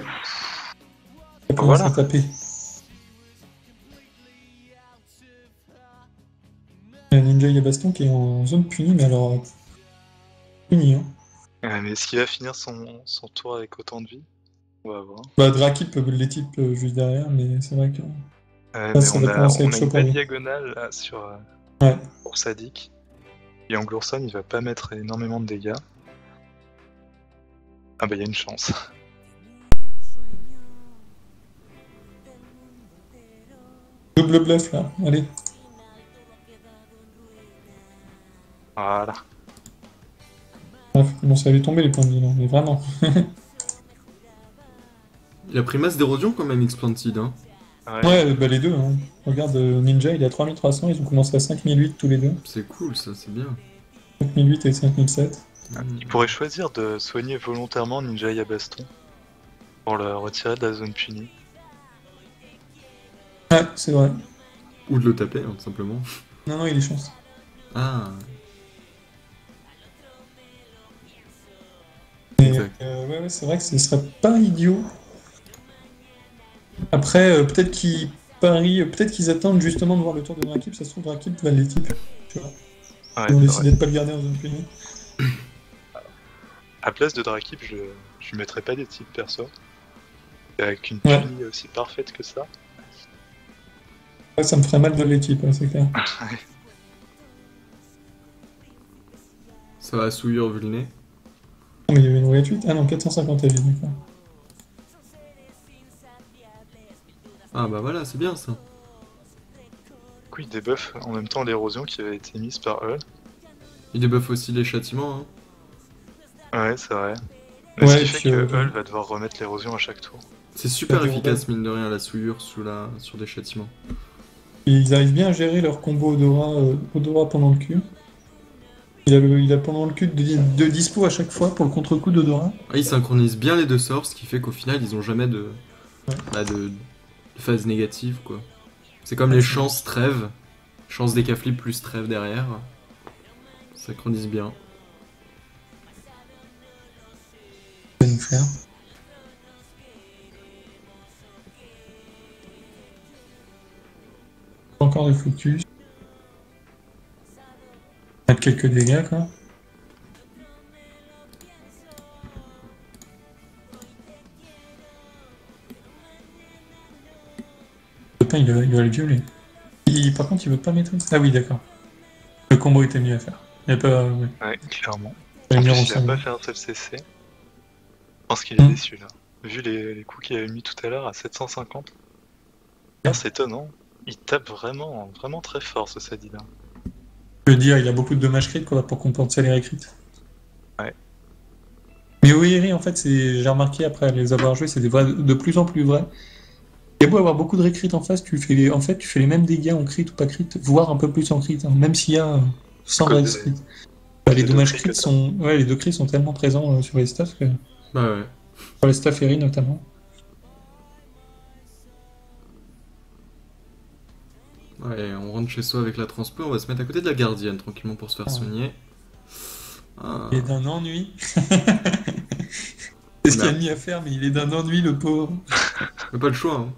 Ça commence Voilà. à taper. Il y a Ninja Yabaston qui est en zone punie, mais alors. Punie, hein. Mais est-ce qu'il va finir son tour avec autant de vie? On va voir. Bah, Drakip peut les types juste derrière, mais c'est vrai que. Mais ça on va a, commencer à on être a chaud une pour belle lui. diagonale là, Ouais. pour Sadik. Et Anglourson, il va pas mettre énormément de dégâts. Ah bah il y a une chance. Double bluff là, allez. Voilà. Ah, faut commencer à lui tomber les points de vie là, mais vraiment. Il a pris masse d'érosion quand même, Explanted. Hein. Ouais, bah les deux. Hein. Regarde, Ninja il est à 3300, ils ont commencé à 5008 tous les deux. C'est cool ça, c'est bien. 5008 et 5007. Il pourrait choisir de soigner volontairement Ninja Yabaston pour le retirer de la zone punie. Ouais, c'est vrai. Ou de le taper, hein, tout simplement. Non, non, il est chance. Ah, Mais, exact. ouais, c'est vrai que ce serait pas idiot. Après, peut-être qu'ils parient, peut-être qu'ils attendent justement de voir le tour de Drakip, ça se trouve Drakip va les types. Tu vois. Ouais, Ils ont c'est décidé vrai. de pas le garder en zone punie. À place de Drakip, je lui mettrais pas des types perso. Et avec une Ouais. punie aussi parfaite que ça. Ouais, ça me ferait mal de les types, ouais, c'est clair. Ça va souillure vu le nez. Ah, mais il y avait une gratuite. Ah non, 450 à vie, d'accord. Ah Ah bah voilà, c'est bien ça. Du coup, il débuff en même temps l'érosion qui avait été mise par Hull. Il débuffe aussi les châtiments. Hein. Ouais, c'est vrai. Mais Ouais, ce qui et fait puis, que Hull va devoir remettre l'érosion à chaque tour. C'est super du efficace, mine de rien, la souillure sur des châtiments. Ils arrivent bien à gérer leur combo Odora pendant le Q. Il a pendant le Q de dispo à chaque fois pour le contre-coup d'Odora. Ah, ils synchronisent bien les deux sorts, ce qui fait qu'au final, ils ont jamais de, Ouais. de phase négative, quoi. C'est comme Ouais, les c'est chances trêve, chance des flip plus trêve derrière. Ça synchronise bien. Ça va nous faire. Encore des focus. Mettre quelques dégâts, quoi. Putain, il va le violer. Par contre, il veut pas mettre. Ah oui, d'accord. Le combo était mieux à faire. Il n'y a pas. Ouais. Ouais, clairement. Il En va plus, venir il a au pas sein. fait un seul CC. Je pense qu'il est déçu là. Vu les coups qu'il avait mis tout à l'heure à 750. Ah, c'est étonnant. Il tape vraiment, vraiment très fort ce Sadi là. Je veux dire, il a beaucoup de dommages crits quoi, pour compenser les récrits. Ouais. Mais Oiri, en fait, j'ai remarqué après les avoir joués, c'est de plus en plus vrai. Il y a beau avoir beaucoup de récrits en face, tu fais les mêmes dégâts en crit ou pas crit, voire un peu plus en crit, hein, même s'il y a 100 Code récrits. des- Les des dommages deux crits crits que t'as. sont. Ouais, les deux crits sont tellement présents sur les staffs, que... Bah ouais. sur les staffs Eri notamment. Ouais, on rentre chez soi avec la transpo, on va se mettre à côté de la gardienne tranquillement pour se faire Ah. soigner. Ah. Il est d'un ennui. C'est ce qu'il y a de mieux à faire, mais il est d'un ennui, le pauvre. Mais pas le choix. Hein.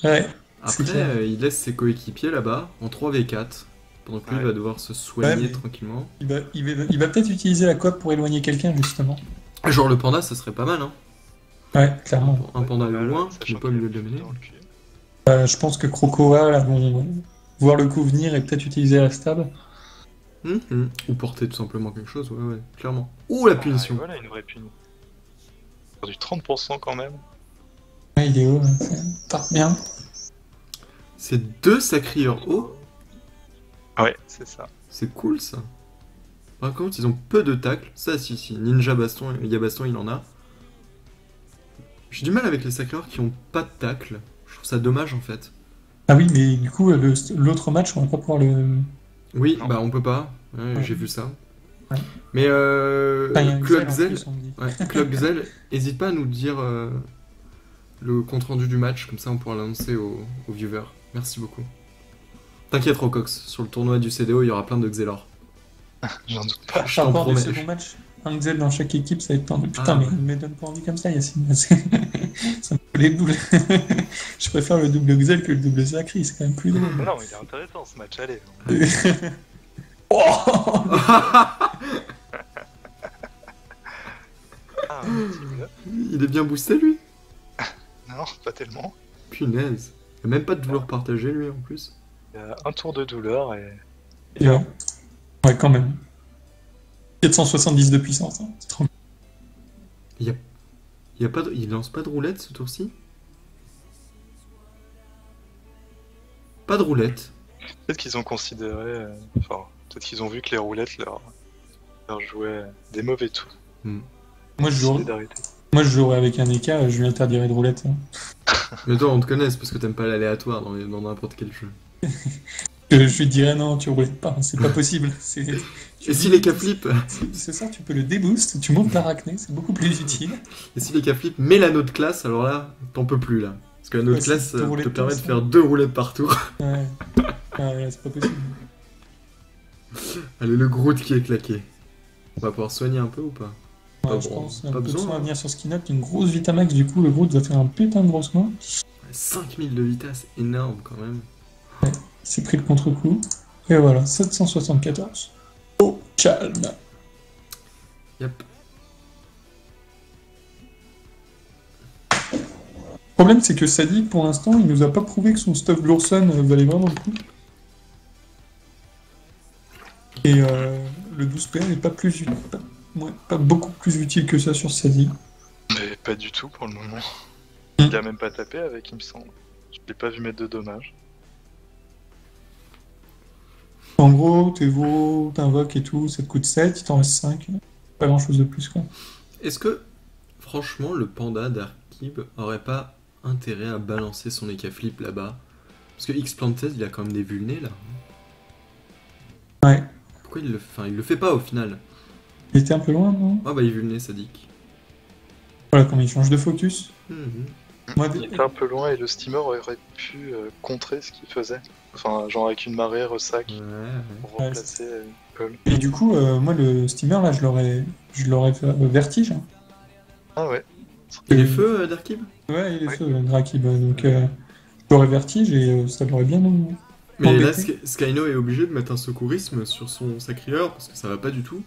Ouais. Après, clair. il laisse ses coéquipiers là-bas en 3v4. Pendant que lui Ouais. va devoir se soigner Ouais, mais- tranquillement. Il va peut-être utiliser la coop pour éloigner quelqu'un, justement. Genre le panda, ça serait pas mal. Hein. Ouais, clairement. Un panda Voilà, loin, sachant mais pas au qu'il milieu est de la mêlée. dans le cul. Je pense que Crocoa, là, vont voir le coup venir et peut-être utiliser la stab. Ou porter tout simplement quelque chose, ouais, clairement. Ouh, la punition. Ah, voilà une vraie punition. Du 30% quand même. Ouais, il est haut, hein, ça part bien. C'est 2 sacrieurs hauts. Ouais, c'est ça. C'est cool ça. Par contre, ils ont peu de tacles. Ça, si. Ninja Baston, Yabaston, il en a. J'ai du mal avec les sacrieurs qui ont pas de tacle. Je trouve ça dommage en fait. Ah oui, mais du coup, l'autre match, on va pas pouvoir le... Oui, Non. bah on peut pas. Ouais, Ouais. j'ai vu ça. Ouais. Mais Enfin, il y a une zèle en Clockzel, plus, on me dit. ouais, Clockzel, hésite pas à nous dire le compte rendu du match, comme ça on pourra l'annoncer aux viewers. Merci beaucoup. T'inquiète Rocox, sur le tournoi du CDO, il y aura plein de Xelor. J'en doute pas. Je Par t'en rapport du promets. second match, un Xel dans chaque équipe, ça va être tendu. Putain, Ah, mais ouais. il me donne pas envie comme ça, Yacine. Ça me fout les boules. Je préfère le double Xel que le double Sacri, c'est quand même plus drôle. Mais non, il est intéressant ce match, allez. Oh Ah, un petit bluff. Il est bien boosté lui. Non, pas tellement. Punaise. Il a même pas de douleur partagée lui en plus. Il y a un tour de douleur et... Ouais. Ouais, quand même. 470 de puissance, hein. C'est trop... Il y a pas il lance pas de roulette ce tour-ci. Pas de roulette. Peut-être qu'ils ont considéré... Enfin, peut-être qu'ils ont vu que les roulettes leur jouaient des mauvais tours. Moi, je jouerais... Solidarité. Moi, je jouerais avec un EK, je lui interdirais de roulette. Hein. Mais toi on te connaît, c'est parce que t'aimes pas l'aléatoire dans n'importe quel jeu. Je lui dirais non, tu roulettes pas, c'est pas possible. Et si les cas flip C'est ça, tu peux le déboost, tu montes l'arachné, c'est beaucoup plus utile. Et si les cas flip met l'anneau de classe, alors là, t'en peux plus là. Parce que l'anneau de Ouais, classe c'est deux te roulettes permet de comme ça. faire 2 roulettes par tour. Ouais, ouais c'est pas possible. Allez, le Groot qui est claqué. On va pouvoir soigner un peu ou pas? Ouais, Pas je bon, pense, pas un peu de besoin, soin à hein. venir sur Skinnock, une grosse Vitamax, du coup, le Groot va faire un putain de grosse main. 5000 de vitesse, énorme quand même. Il s'est pris le contre-coup. Et voilà, 774. Oh, calme. Yep. Le problème, c'est que Sadik, pour l'instant, il nous a pas prouvé que son stuff Glorson valait vraiment le coup. Et le 12PA n'est pas plus utile, pas beaucoup plus utile que ça sur Sadik. Mais pas du tout pour le moment. Hmm. Il a même pas tapé avec, il me semble. Je l'ai pas vu mettre de dommages. En gros, t'invoques et tout, ça te coûte 7, il t'en reste 5. Pas grand chose de plus, quoi. Est-ce que, franchement, le panda d'Arkib aurait pas intérêt à balancer son Ekaflip là-bas? Parce que X-Planted, il a quand même des vulnés là. Ouais. Pourquoi il le fait? Enfin, il le fait pas au final. Il était un peu loin, non? Ah bah il est vulné, sadique. Voilà, comment il change de focus. Mhm. Moi, Il était un peu loin et le steamer aurait pu contrer ce qu'il faisait. Enfin, genre avec une marée ressac Ouais. pour remplacer Hull. Et du coup, moi, le steamer, là, je l'aurais fait vertige. Hein. Ah ouais. Il est feu d'Arkib? Ouais, il est Oui. feu, Drakib. Donc, je l'aurais vertige et ça l'aurait bien Mais là, embêté. Skyno est obligé de mettre un secourisme sur son sacrieur parce que ça va pas du tout.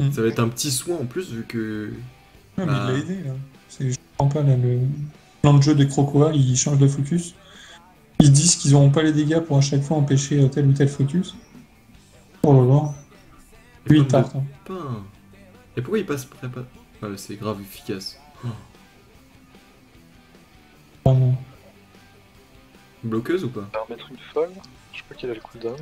Mm. Ça va être un petit soin en plus vu que. Ouais, mais Bah. il l'a aidé, là. Je comprends pas, là, le plan de jeu des Crocoa, ils changent de focus. Ils disent qu'ils n'auront pas les dégâts pour à chaque fois empêcher tel ou tel focus. Oh là là. Lui, il Pomme de tarte. Hein. pain. Et pourquoi il passe prépa? Ouais, c'est grave efficace. Oh. Vraiment. Bloqueuse ou pas? On va remettre une folle. Je crois qu'il a le cooldown.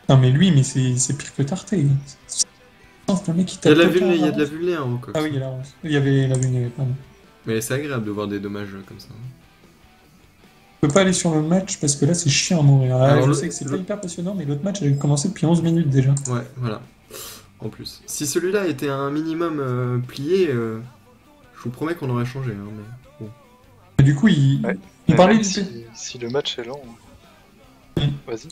Non, mais lui, mais c'est pire que Tarté. C'est un mec qui Il y a de la tape vulnée, il y a aucun de la avance. vulnée en haut. Ah oui, il y a la rance. Il y avait la vulnée, pardon. Mais c'est agréable de voir des dommages comme ça. Je peux pas aller sur le match parce que là, c'est chiant à mourir. Ah, Alors, je le- sais que c'est le- pas hyper passionnant, mais l'autre match avait commencé depuis 11 minutes déjà. Ouais, voilà. En plus. Si celui-là était un minimum plié, je vous promets qu'on aurait changé. Hein, mais bon. Et du coup, Ouais. on, parlait Même du... si le match est lent. Vas-y.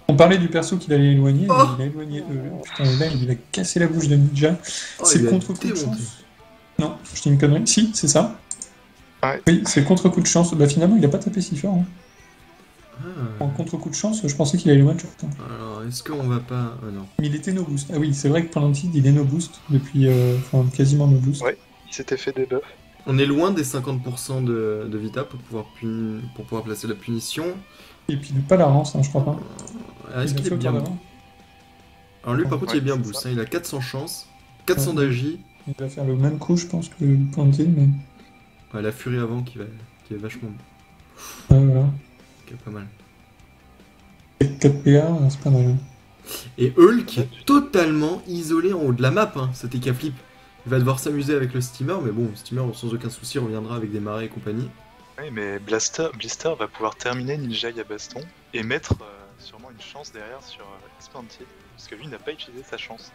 on parlait du perso qu'il allait éloigner, Oh mais il a éloigné. Putain, et là, il a cassé la bouche de Ninja. Oh, C'est il a contre-coup de démonté. chance. Non, je dis une connerie. Si, c'est ça. Ouais. Oui, c'est contre-coup de chance. Bah finalement, il a pas tapé si fort. Hein. Ah. En contre-coup de chance, je pensais qu'il allait one shot. Hein. Alors, est-ce qu'on va pas. Ah non. Mais il était no boost. Ah oui, c'est vrai que Planted, il est no boost depuis. Enfin, quasiment no boost. Ouais. Il s'était fait des buffs. On est loin des 50% de Vita pour pouvoir placer la punition. Et puis pas la rance, hein, je crois pas. Est-ce Il a qu'il fait est bien autant bon? d'avant. Alors lui par contre il est bien c'est boost, ça. hein, il a 400 chances, 400 Ouais. d'agi, Il va faire le même coup, je pense, que Planted, mais. ouais, la furie avant qui est vachement bon, Voilà. qui est pas mal. 4 PA, c'est pas mal. Hein. Et Hull qui est totalement isolé en haut de la map, hein, cet Ekaflip. Il va devoir s'amuser avec le steamer, mais bon, le steamer sans aucun souci reviendra avec des marées et compagnie. Oui, mais Blister va pouvoir terminer Ninja à baston et mettre sûrement une chance derrière sur Explanted. Parce que lui n'a pas utilisé sa chance.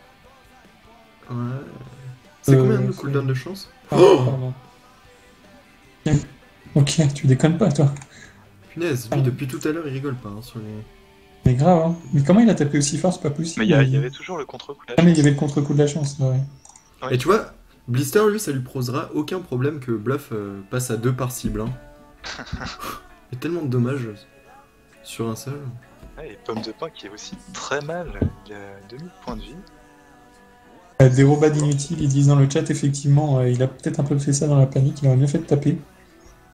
Ouais. C'est combien de c'est- cooldown de chance? Ah, Oh pardon. Ok, tu déconnes pas, toi. Punaise, lui depuis tout à l'heure il rigole pas hein, sur les... Mais grave, hein. Mais comment il a tapé aussi fort, c'est pas possible. Mais il y avait toujours le contre-coup de la Ah, mais il y chance. avait le contre-coup de la chance, c'est vrai. Ouais. Et tu vois, Blister lui ça lui posera aucun problème que Bluff passe à 2 par cible. Hein. Il y a tellement de dommages sur un seul. Ouais, et Pomme de Pain qui est aussi très mal. Il a 2000 points de vie. Des robots inutiles, ils disent dans le chat, effectivement, il a peut-être un peu fait ça dans la panique, il aurait bien fait de taper.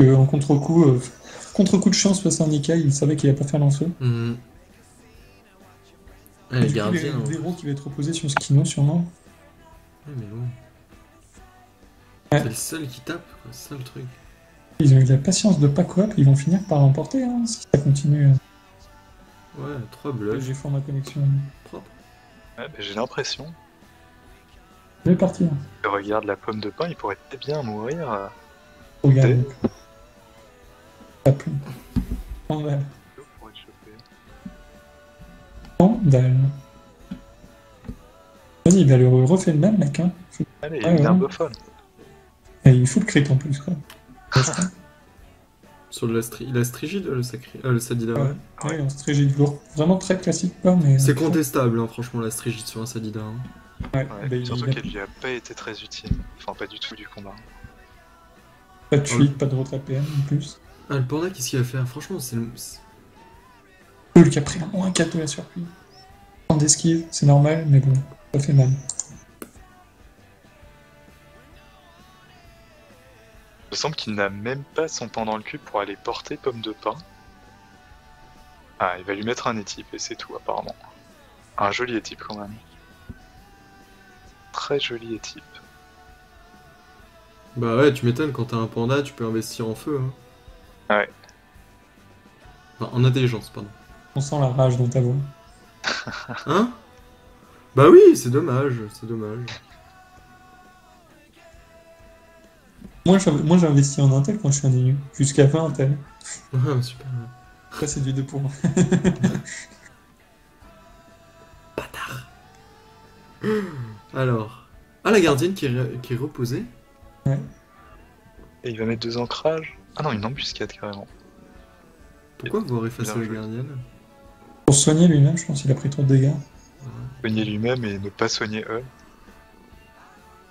En contre-coup, contre-coup de chance face à un Nika, il savait qu'il allait pas faire l'enfeu. Mhm. Ouais, Et les du coup, il y a gardiens. le héros qui va être reposé sur Skino, sûrement. Ouais, mais bon. Ouais. C'est le seul qui tape, quoi, c'est ça le truc. Ils ont eu la patience de pas coop, ils vont finir par remporter, hein, si ça continue. Ouais, 3 bluffs, J'ai fait ma connexion. propre. Ouais, bah, j'ai l'impression Je vais partir. que regarde la Pomme de Pain, il pourrait très bien mourir. Regarde. Pas plus. Scandale. Pour être chopé. Scandale. Vas-y, il va le refaire le même, mec. Hein. Allez, il Ouais, y a une ouais. herbe folle. Et il faut le crit en plus, quoi. Sur la strigide, le Sadida. Ouais. Ouais. Ouais, un strigide lourd. Vraiment très classique, quoi, mais. C'est contestable, hein, franchement, la strigide sur un Sadida. Hein. Ouais, Ouais, bah, surtout il a qu'elle lui a pas été très utile. Enfin, pas du tout du combat. pas de fuite, pas de retraite PM en plus. Ah, le panda, qu'est-ce qu'il va faire? Franchement, c'est. Hull qui a pris un moins 4 de la surprise. En d'esquive, c'est normal, mais bon, ça fait mal. Il me semble qu'il n'a même pas son pain dans le cul pour aller porter Pomme de Pain. Ah, il va lui mettre un étype et c'est tout apparemment. Un joli étype quand même. Très joli étype. Bah ouais, tu m'étonnes, quand t'as un panda, tu peux investir en feu. Hein. Ouais. Enfin, en intelligence, pardon. On sent la rage dans ta voix. Hein? Bah oui, c'est dommage, c'est dommage. Moi, j'ai investi en Intel quand je suis un élu. Jusqu'à 20 Intel. Ah, super. Après, c'est du 2 pour 1. Alors. Ah, la gardienne qui est reposée. Ouais. Et il va mettre 2 ancrages. Ah non, une embuscade carrément. Pourquoi vous effacer Bien la joué. gardienne? Pour se soigner lui-même, je pense qu'il a pris trop de dégâts. Soigner lui-même et ne pas soigner eux.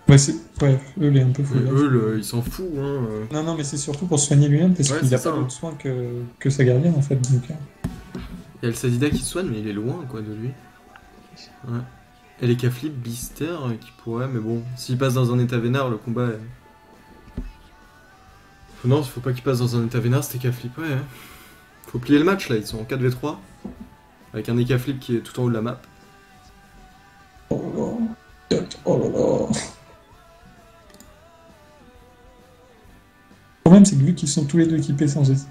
Ouais, ouais, eux, il est un peu fou. Mais eux, il s'en fout, hein. Non, mais c'est surtout pour se soigner lui-même parce Ouais, qu'il c'est a ça, pas hein. d'autre soin que sa gardienne en fait. Donc, Il y a le Sadida qui soigne, mais il est loin, quoi, de lui. Ouais. Et les Caflip, Blister, qui pourraient, mais bon, s'il passe dans un état vénère, le combat est... Non, faut pas qu'il passe dans un état vénère, c'était Caflip, ouais. Hein. Faut plier le match, là, ils sont en 4v3. Avec un Caflip qui est tout en haut de la map. oh là là. Oh là là. Le problème, c'est que vu qu'ils sont tous les deux équipés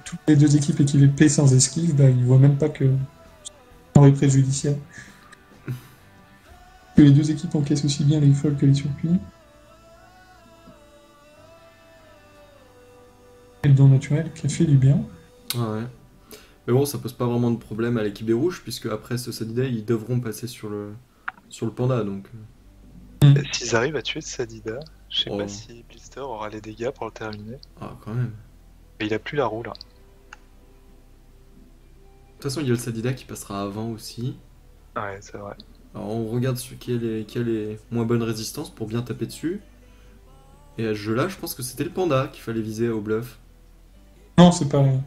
toutes les deux équipes équipées sans esquive, bah, ils voient même pas que c'est préjudiciable. Que les deux équipes encaissent aussi bien les folles que les surpuis. Et le don naturel qui a fait du bien. Ah ouais. Mais bon, ça pose pas vraiment de problème à l'équipe des rouges, puisque après ce Sadida, ils devront passer sur le panda, donc... S'ils arrivent à tuer Sadida, je sais Oh. pas si Blister aura les dégâts pour le terminer. Ah, quand même. Mais il a plus la roue là. De toute façon, il y a le Sadida qui passera avant aussi. Ouais, c'est vrai. Alors on regarde qui a les moins bonnes résistances pour bien taper dessus. Et à ce jeu-là, je pense que c'était le panda qu'il fallait viser au bluff. Non, c'est pareil.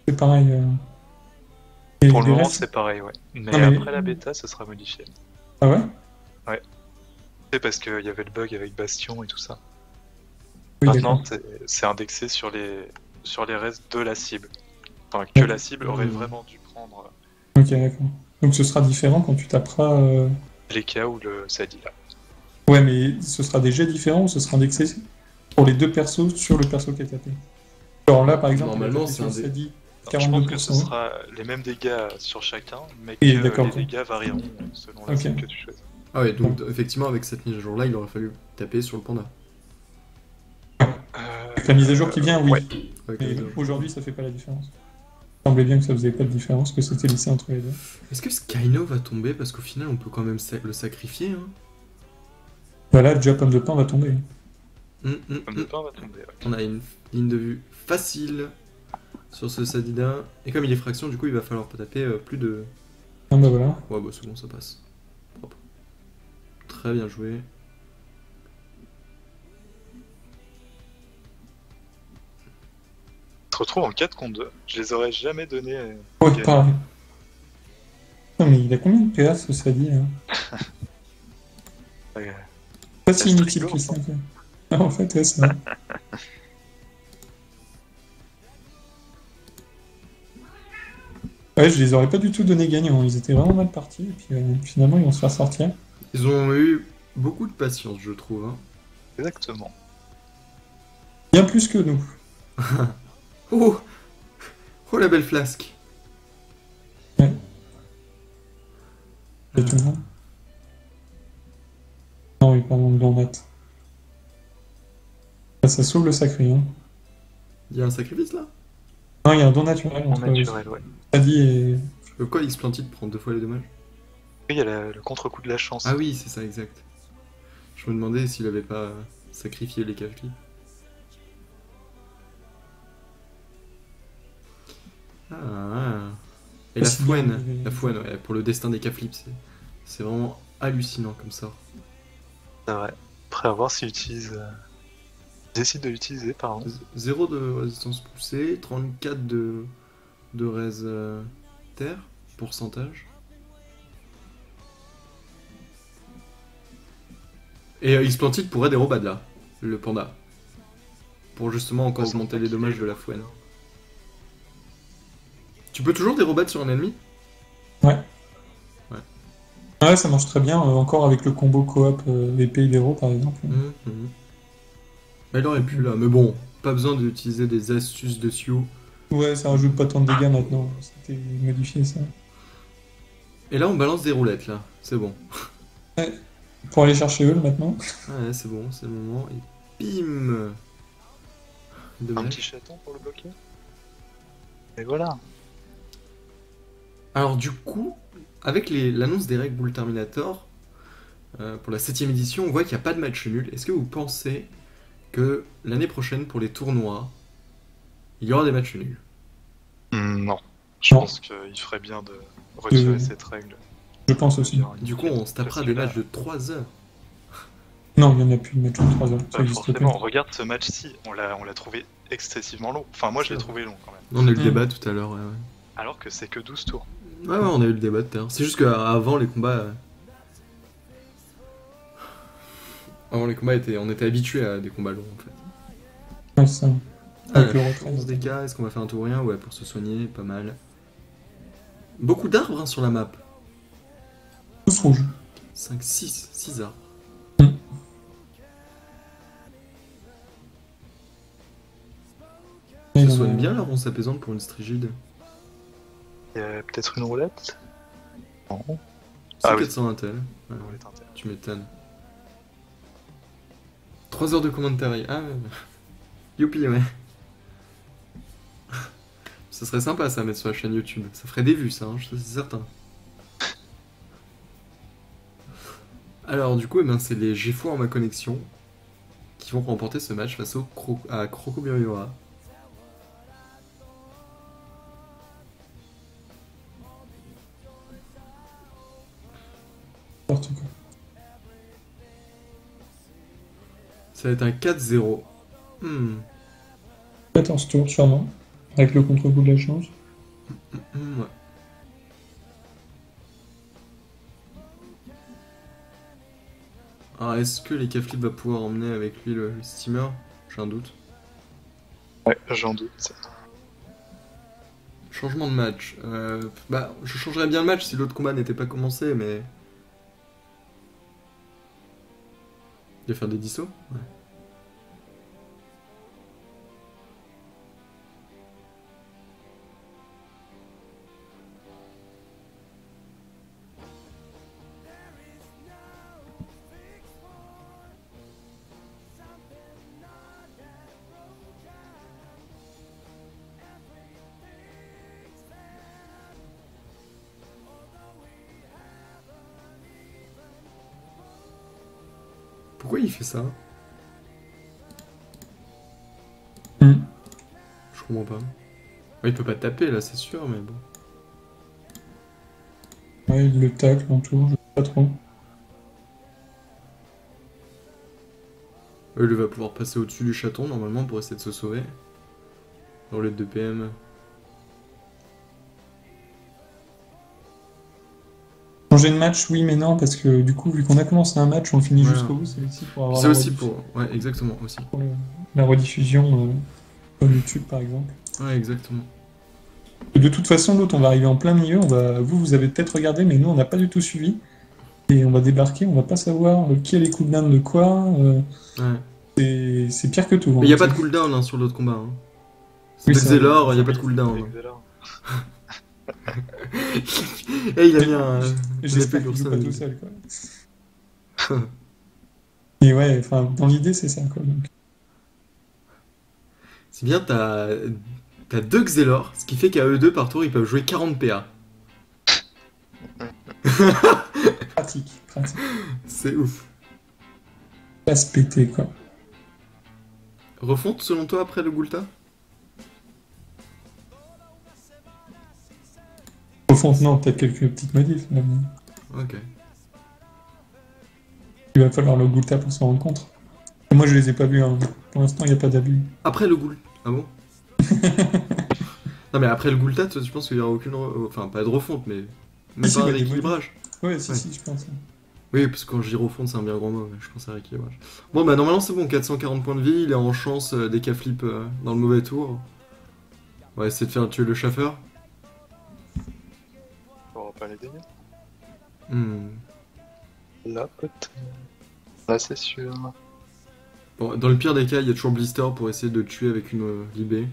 C'est pareil. Et Pour le les moment, restes- c'est pareil, ouais. Mais Non, mais- après la bêta, ce sera modifié. Ah ouais? C'est parce qu'il y avait le bug avec Bastion et tout ça. Oui, Maintenant, d'accord. c'est indexé sur les restes de la cible. Enfin, que la cible aurait vraiment dû prendre Ok, d'accord. Donc ce sera différent quand tu taperas. les cas où le Sadida. Ouais, mais ce sera des jets différents ou ce sera indexé pour les deux persos sur le perso qui est tapé. Alors là, par exemple, Normalement, c'est un dit Je pense que ce 42%. sera les mêmes dégâts sur chacun, mais Et que d'accord, les ok. dégâts varieront selon la Ok. cible que tu choisis. Ah ouais, donc effectivement, avec cette mise à jour-là, il aurait fallu taper sur le panda. Avec la mise à jour qui vient, oui. Ouais. Avec Mais la mise à jour. aujourd'hui, ça fait pas la différence. Il semblait bien que ça faisait pas de différence, que c'était lissé entre les deux. Est-ce que Skyno va tomber? Parce qu'au final, on peut quand même le sacrifier. Hein. Voilà, déjà pomme de pain va tomber. Comme le pain va tomber. Ouais. On a une ligne de vue facile sur ce Sadida. Et comme il est fraction, du coup, il va falloir taper plus de... Ah bah voilà. Ouais, bah c'est bon, ça passe. Propre. Très bien joué. On se retrouve en 4 contre 2. Je les aurais jamais donnés. Ouais, gagnants. pareil. Non, mais il a combien de PA ce Sadi là? Ouais. Pas si C'est inutile rigolo, que ça. Quoi. Ah, en fait, ouais, ça va. Ouais, je les aurais pas du tout donné gagnants. Ils étaient vraiment mal partis. Et puis finalement, ils vont se faire sortir. Ils ont eu beaucoup de patience, je trouve. Hein. Exactement. Bien plus que nous. Oh! Oh, la belle flasque! Ouais. C'est tout le monde. Non, oui, pardon, le net. Ça sauve le sacré. Hein. Il y a un sacrifice là? Non, il y a un don naturel En entre naturel, ouais. Sadi et. Pourquoi X-Planted prend 2 fois les dommages? Et il y a le contre-coup de la chance. Ah oui, c'est ça, exact. Je me demandais s'il avait pas sacrifié les Cafli. Ah. Et la Aussi bien, fouenne. mais- La fouenne, ouais, pour le destin des Caflips, c'est vraiment hallucinant comme ça. C'est vrai. Après, à voir s'ils utilisent. Décide de l'utiliser, pardon. 0 de résistance poussée, 34 de res terre, pourcentage. Et X-Planted pourrait des robades là, le panda. Pour justement encore Ouais, augmenter c'est les vrai dommages qu'il de est- la fouenne. Tu peux toujours des robades sur un ennemi? Ouais, ça marche très bien. Encore avec le combo coop épée et héros, par exemple. Mhm. Bah, il aurait pu là, mais bon, pas besoin d'utiliser des astuces de Sioux. Ouais, ça rajoute pas tant de dégâts maintenant. C'était modifié ça. Et là, on balance des roulettes là, c'est bon. Ouais. Pour aller chercher eux maintenant. Ouais, c'est bon, c'est le moment. Et bim. Un Dommage. petit chaton pour le bloquer. Et voilà. Alors du coup, avec l'annonce des règles Bull Terminator, pour la 7ème édition, on voit qu'il n'y a pas de match nul. Est-ce que vous pensez que l'année prochaine, pour les tournois, il y aura des matchs nuls? Non. Je Non. pense qu'il ferait bien de retirer Euh, cette règle. Je pense aussi. Du coup, on se tapera des matchs de 3 heures. Non, il y en a plus de match de 3 heures. Ça existe plus. Forcément, regarde ce match-ci, on l'a trouvé excessivement long. Enfin, moi je l'ai trouvé long quand même. On a eu le Mm. débat tout à l'heure, ouais. Alors que c'est que 12 tours. Ouais, on a eu le débat tout à l'heure. C'est juste qu'avant les combats... Avant les combats, on était habitué à des combats longs en fait. Ouais, c'est ça. Avec le retrait. 11 dégâts, est-ce qu'on va faire un tour ou rien? Ouais, pour se soigner, pas mal. Beaucoup d'arbres hein, sur la map. Tous rouges. 5, 6 arbres. Et Ça il en soigne a- bien la ronce apaisante pour une strigide. Il y a peut-être une roulette. Non. C'est Ah oui. 400 intel. Ouais, Une roulette interne. tu m'étonnes. 3 heures de commentary. Ah ouais. Youpi, ouais. Ça serait sympa ça à mettre sur la chaîne YouTube. Ça ferait des vues ça, hein, c'est certain. Alors du coup, eh ben, c'est les G4 en ma connexion qui vont remporter ce match face à Crocobiriora. N'importe quoi. Ça va être un 4-0. 14 tours sûrement. Avec le contre-coup de la chance. Ouais. Alors est-ce que les Caflip va pouvoir emmener avec lui le steamer? J'ai un doute. Ouais, j'en doute. Changement de match. Bah, je changerais bien le match si l'autre combat n'était pas commencé, mais... Il va faire des dissos? Ouais. Pourquoi il fait ça? Mm. Je comprends pas. Ouais, il peut pas taper là, c'est sûr, mais bon. Ouais, il le tacle en tour, je sais pas trop. Il va pouvoir passer au-dessus du chaton normalement pour essayer de se sauver. Roulette de PM. Changer de match, oui, mais non, parce que du coup, vu qu'on a commencé un match, on le finit Voilà. jusqu'au bout, c'est aussi pour avoir C'est la aussi rediffusion- pour... Ouais, exactement, aussi. la rediffusion sur YouTube, par exemple. Ouais, exactement. De toute façon, l'autre, on va arriver en plein milieu. Vous avez peut-être regardé, mais nous, on n'a pas du tout suivi. Et on va débarquer, on va pas savoir qui a les cooldowns de quoi. Ouais. C'est pire que tout. Mais il n'y a pas de cooldown hein, sur l'autre combat. Hein. Oui, C'est c'est Xelor, il n'y a pas de cooldown. Avec Hein. Xelor. Et il a mis un... J'espère une qu'il épée joue pour pas ça, tout seul, quoi. Et ouais, enfin, dans l'idée, c'est ça, quoi. Donc, C'est bien, t'as 2 Xelor, ce qui fait qu'à eux deux par tour, ils peuvent jouer 40 PA. pratique. C'est ouf. Pas se péter, quoi. Refonte selon toi après le Gulta? Au fond, non, peut-être quelques petites modifs, mais Ok. il va falloir le Gulta pour s'en rendre compte. Moi, je les ai pas vus, hein. Pour l'instant, il n'y a pas d'abus. Après le Gulta. Ah bon? Non mais après le Gulta, je pense qu'il n'y aura aucune... Enfin, pas de refonte, mais... Même Si, pas un bah, des rééquilibrage. Ouais, Ouais. si, je pense. Oui, parce que quand je dis refonte, c'est un bien grand mot, mais je pense à rééquilibrage. Bon, bah normalement c'est bon, 440 points de vie, il est en chance des K-flip dans le mauvais tour. On va essayer de faire tuer le chauffeur. On aura pas les dégâts. Hmm. Là, peut-être. Là, c'est sûr. Bon, dans le pire des cas, il y a toujours Blister pour essayer de tuer avec une Libé.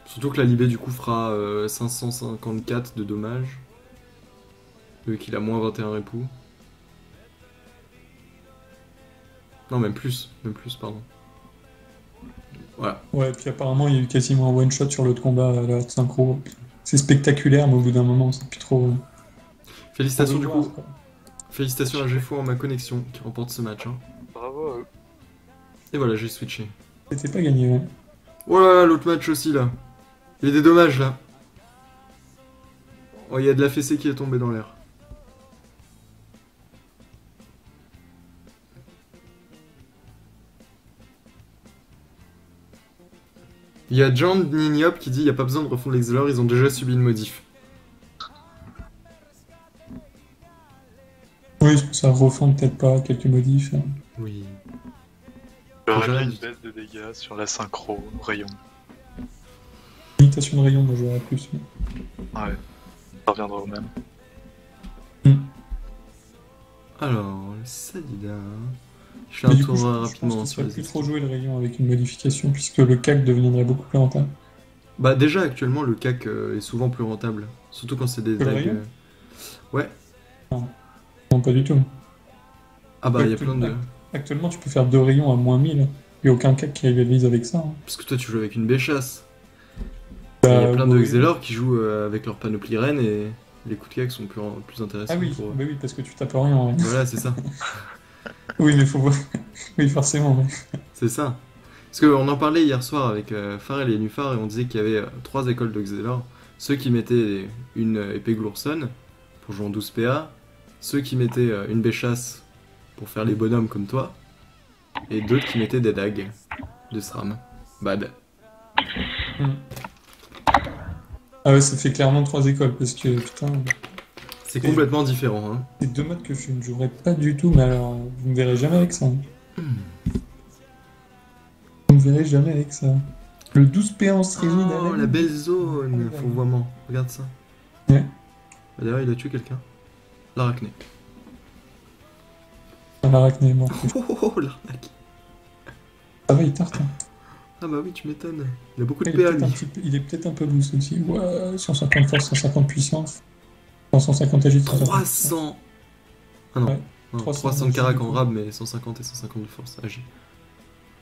Surtout que la Libé du coup fera 554 de dommages. Vu qu'il a moins 21 répou. Non, même plus, pardon. Voilà. Ouais, puis apparemment, il y a eu quasiment un one-shot sur l'autre combat à la synchro. C'est spectaculaire, mais au bout d'un moment, c'est plus trop... Félicitations trop du voir, coup. quoi. Félicitations à Gefo en ma connexion qui remporte ce match. Hein. Bravo à eux. Et voilà, j'ai switché. C'était pas gagné, ouais. Oh là là, l'autre match aussi là. Il y a des dommages là. Oh, il y a de la fessée qui est tombée dans l'air. Il y a John Nignop qui dit il n'y a pas besoin de refondre l'Excelor, ils ont déjà subi une modif. Oui, ça refond peut-être pas quelques modifs. Hein. Oui. Il y aurait Déjà, bien une baisse de dégâts sur la synchro rayon. Limitation de rayon, moi j'aurais plus. Mais... Ouais, ça reviendra au même. Alors, le Sadida. Je fais Mais un du coup, tour je rapidement pense sur qu'il ne les plus trop esquives. jouer le rayon avec une modification, puisque le CAC deviendrait beaucoup plus rentable. Bah déjà actuellement le CAC est souvent plus rentable. Surtout quand c'est des Que le dagues. rayon Ouais. Non, pas du tout. Ah bah il y a plein de... Actuellement, tu peux faire 2 rayons à moins 1000. Il n'y a aucun CAC qui rivalise avec ça. Hein. Parce que toi tu joues avec une béchasse. Il y a plein de oui. Xelor qui jouent avec leur panoplie reine et les coups de CAC sont plus intéressants Ah oui, pour eux. bah oui, parce que tu tapes rien. Ouais. Voilà, c'est ça. Oui, mais faut voir. Oui, forcément. Ouais. C'est ça. Parce qu'on en parlait hier soir avec Farrell et Nufar et on disait qu'il y avait 3 écoles de Xelor. Ceux qui mettaient une épée Glourson pour jouer en 12 PA, ceux qui mettaient une béchasse pour faire les bonhommes comme toi, et d'autres qui mettaient des dagues de SRAM. Bad. Ah ouais, ça fait clairement 3 écoles, parce que putain, C'est complètement différent. Hein. c'est 2 modes que je ne jouerai pas du tout, mais alors, vous me verrez jamais avec ça. Vous me verrez jamais avec ça. Le 12P en rigide à Oh, la belle zone, faut vraiment. Regarde ça. Ouais. D'ailleurs, il a tué quelqu'un. L'arachné. Un arachné est mort. Oh, l'arnaque. Ça va, il tarte. Hein. Ah bah oui, tu m'étonnes. Il a beaucoup de Il est PA, peut-être un lui. petit peu- il est peut-être un peu loose aussi. Ouais, 150 force, 150 puissance. 150 agilité. 300. Ah non. Ouais, Non, 300 300 de carac du en coup. rab, mais 150 et 150 de force. Agi.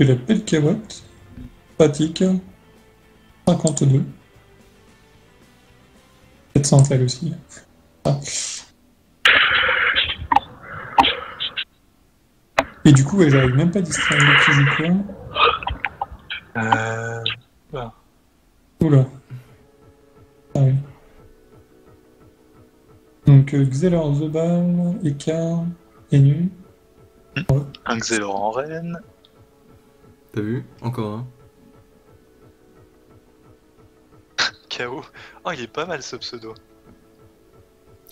Et la belle carotte. Fatigue. 52. 700 elle aussi. Ah. Et du coup, ouais, j'arrive même pas à distinguer qui joue quoi. Oula. Ah oui. Donc, Xelor, Zobal, Eka, Enu. Un Xelor en reine. T'as vu? Encore un. KO. Oh, il est pas mal ce pseudo.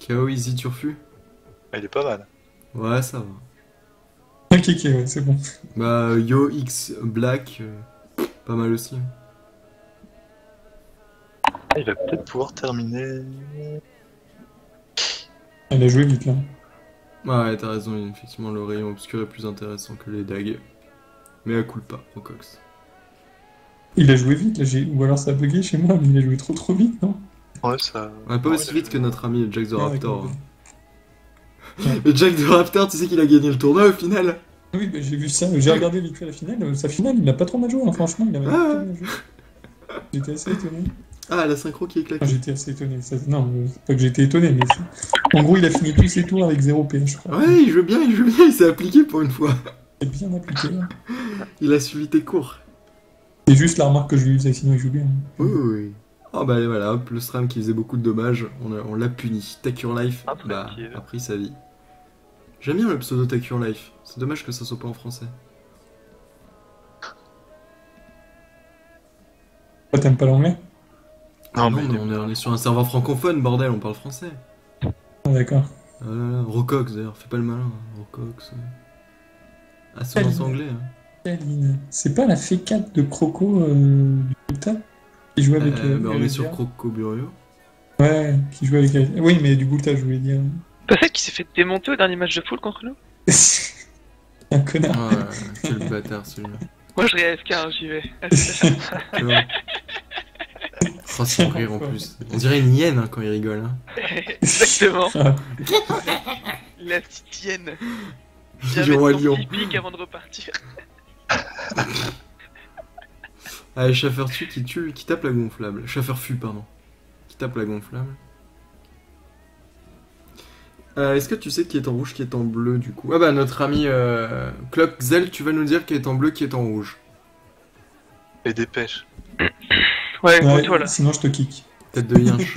KO Easy Turfu? Ah, il est pas mal. Ouais, ça va. Ok, ouais, c'est bon. Bah, Yo X Black, pas mal aussi. Ah, il va peut-être pouvoir terminer. Elle a joué vite là. Ouais, t'as raison, effectivement, le rayon obscur est plus intéressant que les dagues. Mais à coup pas, au cox. Il a joué vite là, ou alors ça a bugué chez moi, mais il a joué trop vite, non? Ouais, ça. Ouais, pas Ouais, aussi il a vite fait- que notre ami Jack the Ouais, Raptor. d'accord. Mais Jack the Raptor, tu sais qu'il a gagné le tournoi au final? Oui, bah, j'ai vu ça, j'ai regardé vite fait la finale. Sa finale, il a pas trop mal joué, hein, franchement, il a Ah. plutôt bien joué. J'étais assez étonné. Ah, la synchro qui est Enfin, claquée. j'étais assez étonné. Non, c'est pas que j'étais étonné, mais en gros, il a fini tous ses tours avec 0 P, je crois. Ouais, il joue bien, il s'est appliqué pour une fois. C'est bien appliqué. Hein. Il a suivi tes cours. C'est juste la remarque que je lui faisais, sinon il joue bien. Oui, oui. Oh bah voilà, hop, le SRAM qui faisait beaucoup de dommages, on l'a puni. Take Your Life, Ah, bah, tranquille. a pris sa vie. J'aime bien le pseudo Take Your Life, c'est dommage que ça soit pas en français. Toi, t'aimes pas l'anglais? Non, mais mais on est sur un serveur francophone, bordel, on parle français. Ah, d'accord. Ah là là, Rocox d'ailleurs, fais pas le malin, hein, Rocox. Assurance Salut. anglais. Hein. Caline. C'est pas la fée 4 de Croco du Gulta qui joue avec. Bah, on est Eresia sur Croco Burio. Ouais, qui joue avec. Oui, mais du Gulta, je voulais dire. Pas celle qui s'est fait démonter au dernier match de foot contre nous? Un connard. Ah, quel bâtard celui-là. Moi, je réalise qu'un, j'y vais. Tu vois. Oh, c'est rire en plus. On dirait une hyène hein, quand il rigole. Hein. Exactement. Ah, La petite hyène. Du Viens roi mettre ton lion. pipic avant de repartir. Allez, chauffeur tu qui tape la gonflable. Chauffeur fût, pardon. Qui tape la gonflable. Est-ce que tu sais qui est en rouge, qui est en bleu du coup? Ah bah notre ami Clock Zell, tu vas nous dire qui est en bleu, qui est en rouge. Et dépêche. Ouais, ouais, toi là. sinon je te kick. Tête de yinche.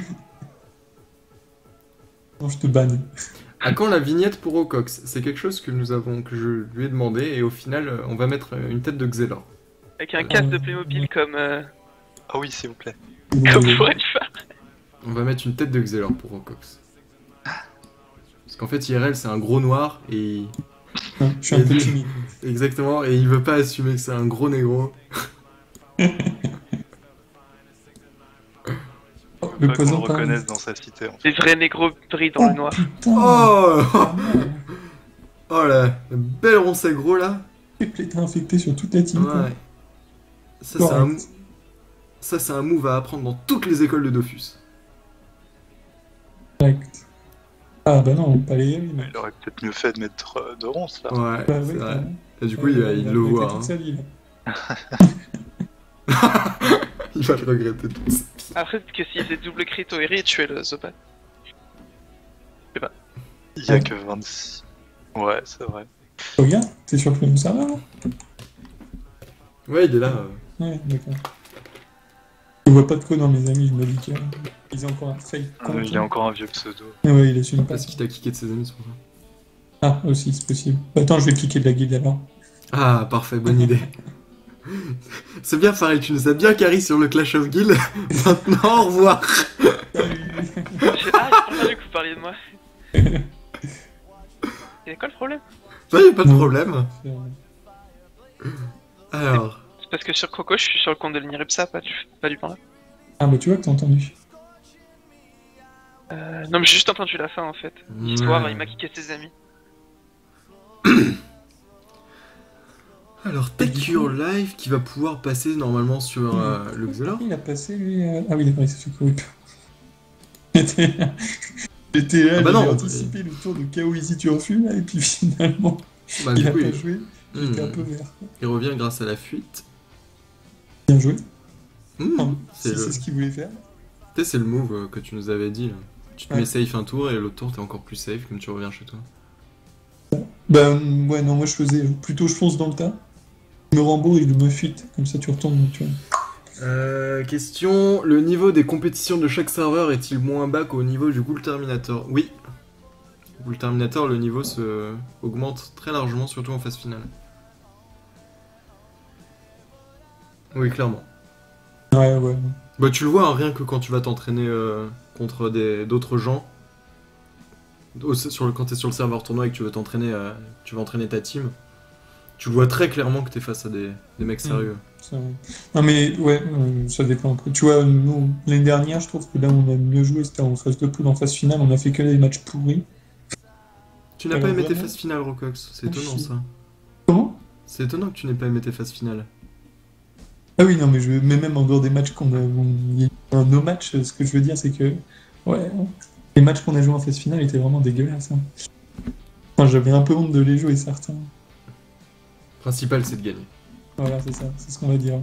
Sinon je te banne. À quand la vignette pour Ocox? C'est quelque chose que je lui ai demandé et au final on va mettre une tête de Xelor. Avec un casque de Playmobil comme Ah oui, s'il vous plaît. comme pour être phare. On va mettre une tête de Xelor pour Ocox. Parce qu'en fait IRL c'est un gros noir et... Ouais, je suis un peu timide. Exactement, et il veut pas assumer que c'est un gros négro. Le Pas qu'on poison le pas. reconnaisse dans sa cité. En fait. Les vrais négros brillent dans le noir. Putain. Oh Ah, Oh la belle ronce gros là. Triplé infecté sur toute la team. quoi. Ouais. Ça c'est un... Correct. Ça c'est un move à apprendre dans toutes les écoles de Dofus. Correct. Ah bah non, pas les héros. Il aurait peut-être mieux fait de mettre de ronces là. Ouais, Bah c'est oui, vrai. carrément. Et du coup il le regretter voit. toute Hein. sa vie, là. Il va le regretter tout ça. Après, peut-être que s'il faisait double crit au Eri, tuer le Zobat. Il y a que 26. Ouais, c'est vrai. Regarde, t'es sur le même serveur là? Ouais il est là. Ouais, d'accord. Je vois pas de code dans mes amis, je me dis qu'ils ont encore un fake compte. Il y a encore un vieux pseudo. Ah ouais, il assume pas. Parce qu'il t'a kické de ses amis c'est pour ça. Ah, aussi, c'est possible. Attends, je vais le kicker de la guilde alors. Ah parfait, bonne idée. C'est bien pareil, tu nous as bien carry sur le Clash of Guild. Maintenant au revoir. Ah, j'ai pas entendu que vous parliez de moi. Y'a quoi le problème? Ça y a pas de Non. problème. Alors... C'est parce que sur Coco, je suis sur le compte de l'Iniripsa, pas du Panda. Ah bah tu vois que t'as entendu. Non, mais j'ai juste entendu la fin en fait. L'histoire, Ouais. il m'a kické ses amis. Alors, Take Your Life qui va pouvoir passer normalement sur le Xelor. Il a passé lui. Ah oui, d'accord, il s'est fait courir. J'étais là, Ah bah j'avais non. anticipé le tour de KO Easy Turfu là, et puis finalement, Bah, il du a coup, pas joué. J'étais un Hmm. peu vert. Il revient grâce à la fuite. Bien joué. Hmm. Si c'est ce qu'il voulait faire. Tu sais, c'est le move que tu nous avais dit. Là. Tu te Ouais. mets safe un tour et l'autre tour t'es encore plus safe comme tu reviens chez toi. Bah ouais, non, moi je faisais plutôt je fonce dans le tas, je me rembourre et je me fuite. Comme ça tu retournes, tu vois. Question, le niveau des compétitions de chaque serveur est-il moins bas qu'au niveau du Ghoul Terminator? Oui. Ghoul Terminator, le niveau se augmente très largement, surtout en phase finale. Oui, clairement. Ouais, ouais. Bah tu le vois, hein, rien que quand tu vas t'entraîner contre d'autres gens, quand t'es sur le serveur tournoi et que tu veux t'entraîner, tu vas entraîner ta team, tu le vois très clairement que t'es face à des mecs sérieux. Ça, ouais. Non mais ouais, ça dépend un peu. Tu vois, nous, l'année dernière, je trouve que là on a mieux joué, c'était en phase de poule, en phase finale, on a fait que des matchs pourris. Tu n'as Alors, pas aimé tes vraiment phases finales, Rocox, c'est Ah, étonnant si. ça. Comment? C'est étonnant que tu n'aies pas aimé tes phases finales. Ah oui, non mais mais même en dehors des matchs qu'on a, où il y a eu un no match, ce que je veux dire c'est que, ouais, les matchs qu'on a joués en phase finale étaient vraiment dégueulasses. Hein. Enfin, j'avais un peu honte de les jouer certains. Principal, c'est de gagner. Voilà, c'est ça, c'est ce qu'on va dire.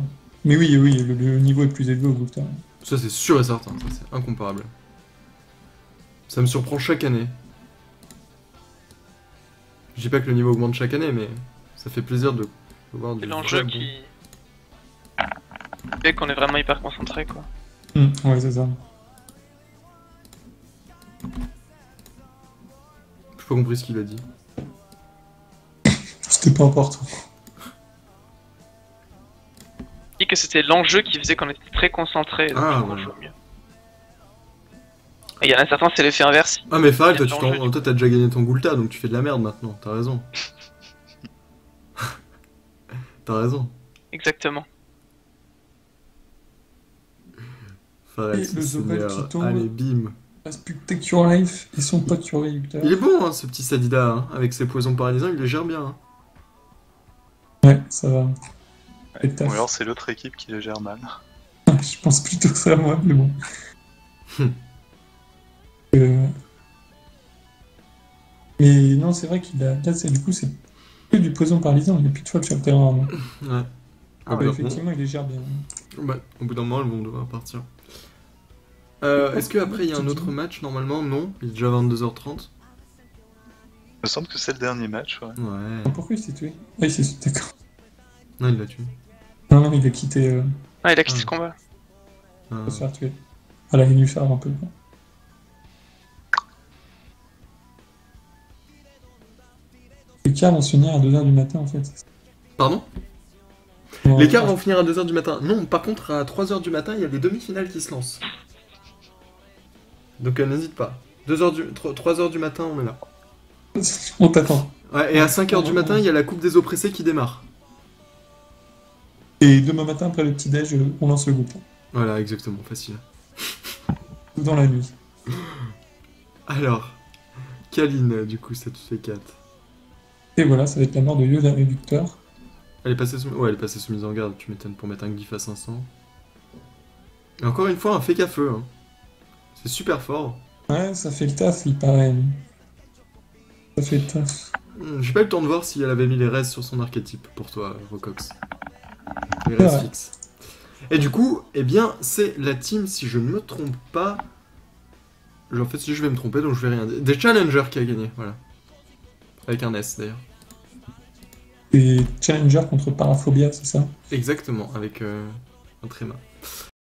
Mais oui, oui, le niveau est plus élevé au Gouffre. Ça, c'est sûr et certain, ça, c'est incomparable. Ça me surprend chaque année. Je dis pas que le niveau augmente chaque année, mais ça fait plaisir de voir C'est du l'enjeu vrai bon. qui fait qu'on est vraiment hyper concentré quoi. Ouais, c'est ça. J'ai pas compris ce qu'il a dit. C'était pas important. Je dis que c'était l'enjeu qui faisait qu'on était très concentré, donc Ah, on ouais. joue mieux. Et il y en a certains, c'est l'effet inverse. Ah mais Faral, Il y toi, a de l'enjeu, toi t'as déjà gagné ton Goulta, donc tu fais de la merde maintenant, t'as raison. T'as raison. Exactement. Faral, Et c'est le son Zobat meilleur. qui tombe. Allez, bim. Passe plus Take Your Life et son pote sur réducteur. Il est bon, hein, ce petit Sadida, hein. Avec ses poisons paralysants, il les gère bien. Hein. Ouais, ça va. Et Ou taf. alors c'est l'autre équipe qui le gère mal. Je pense plutôt que ça, moi, mais bon. Euh, Mais non, c'est vrai qu'il a. Là, du coup, c'est que du poison paralysant, il n'y a plus de fois sur le terrain. Non. Ouais. Ah bah, effectivement, il les gère bien. Bah, au bout d'un moment, elles vont devoir partir. Est-ce qu'après il y a un autre match normalement? Non, il est déjà 22h30. Il me semble que c'est le dernier match, ouais. Ouais. Pourquoi il s'est tué? Ah, il s'est tué, d'accord. Non, il l'a tué. Non, il a quitté. Ah, il a quitté le combat. Pour se faire tuer. Voilà, il est venu faire un peu. Les quarts vont se finir à 2h du matin, en fait. Pardon? Bon, Les quarts vont finir à 2h du matin. Non, par contre, à 3h du matin, il y a les demi-finales qui se lancent. Donc n'hésite pas. 3h du matin, on est là. On t'attend. Ouais, et à 5h du matin, il y a la Coupe des oppressés qui démarre. Et demain matin, après le petit-déj, on lance le groupe. Voilà, exactement, facile. Dans la nuit. Alors, Kaline, du coup, ça te fait 4. Et voilà, ça va être la mort de Yoda et Victor. Elle est passée ouais, elle est passée sous mise en garde, tu m'étonnes, pour mettre un glyphe à 500. Et encore une fois, un fake à feu. Hein. C'est super fort. Ouais, ça fait le taf, il paraît. Ça fait le taf. J'ai pas eu le temps de voir si elle avait mis les res sur son archétype pour toi, Vocox. Les res Ouais. fixes. Et du coup, eh bien, c'est la team, si je ne me trompe pas. En fait, si je vais me tromper, donc je vais rien dire. Des Challengers qui a gagné, voilà. Avec un S d'ailleurs. Et Challenger contre Paraphobia, c'est ça? Exactement, avec un tréma.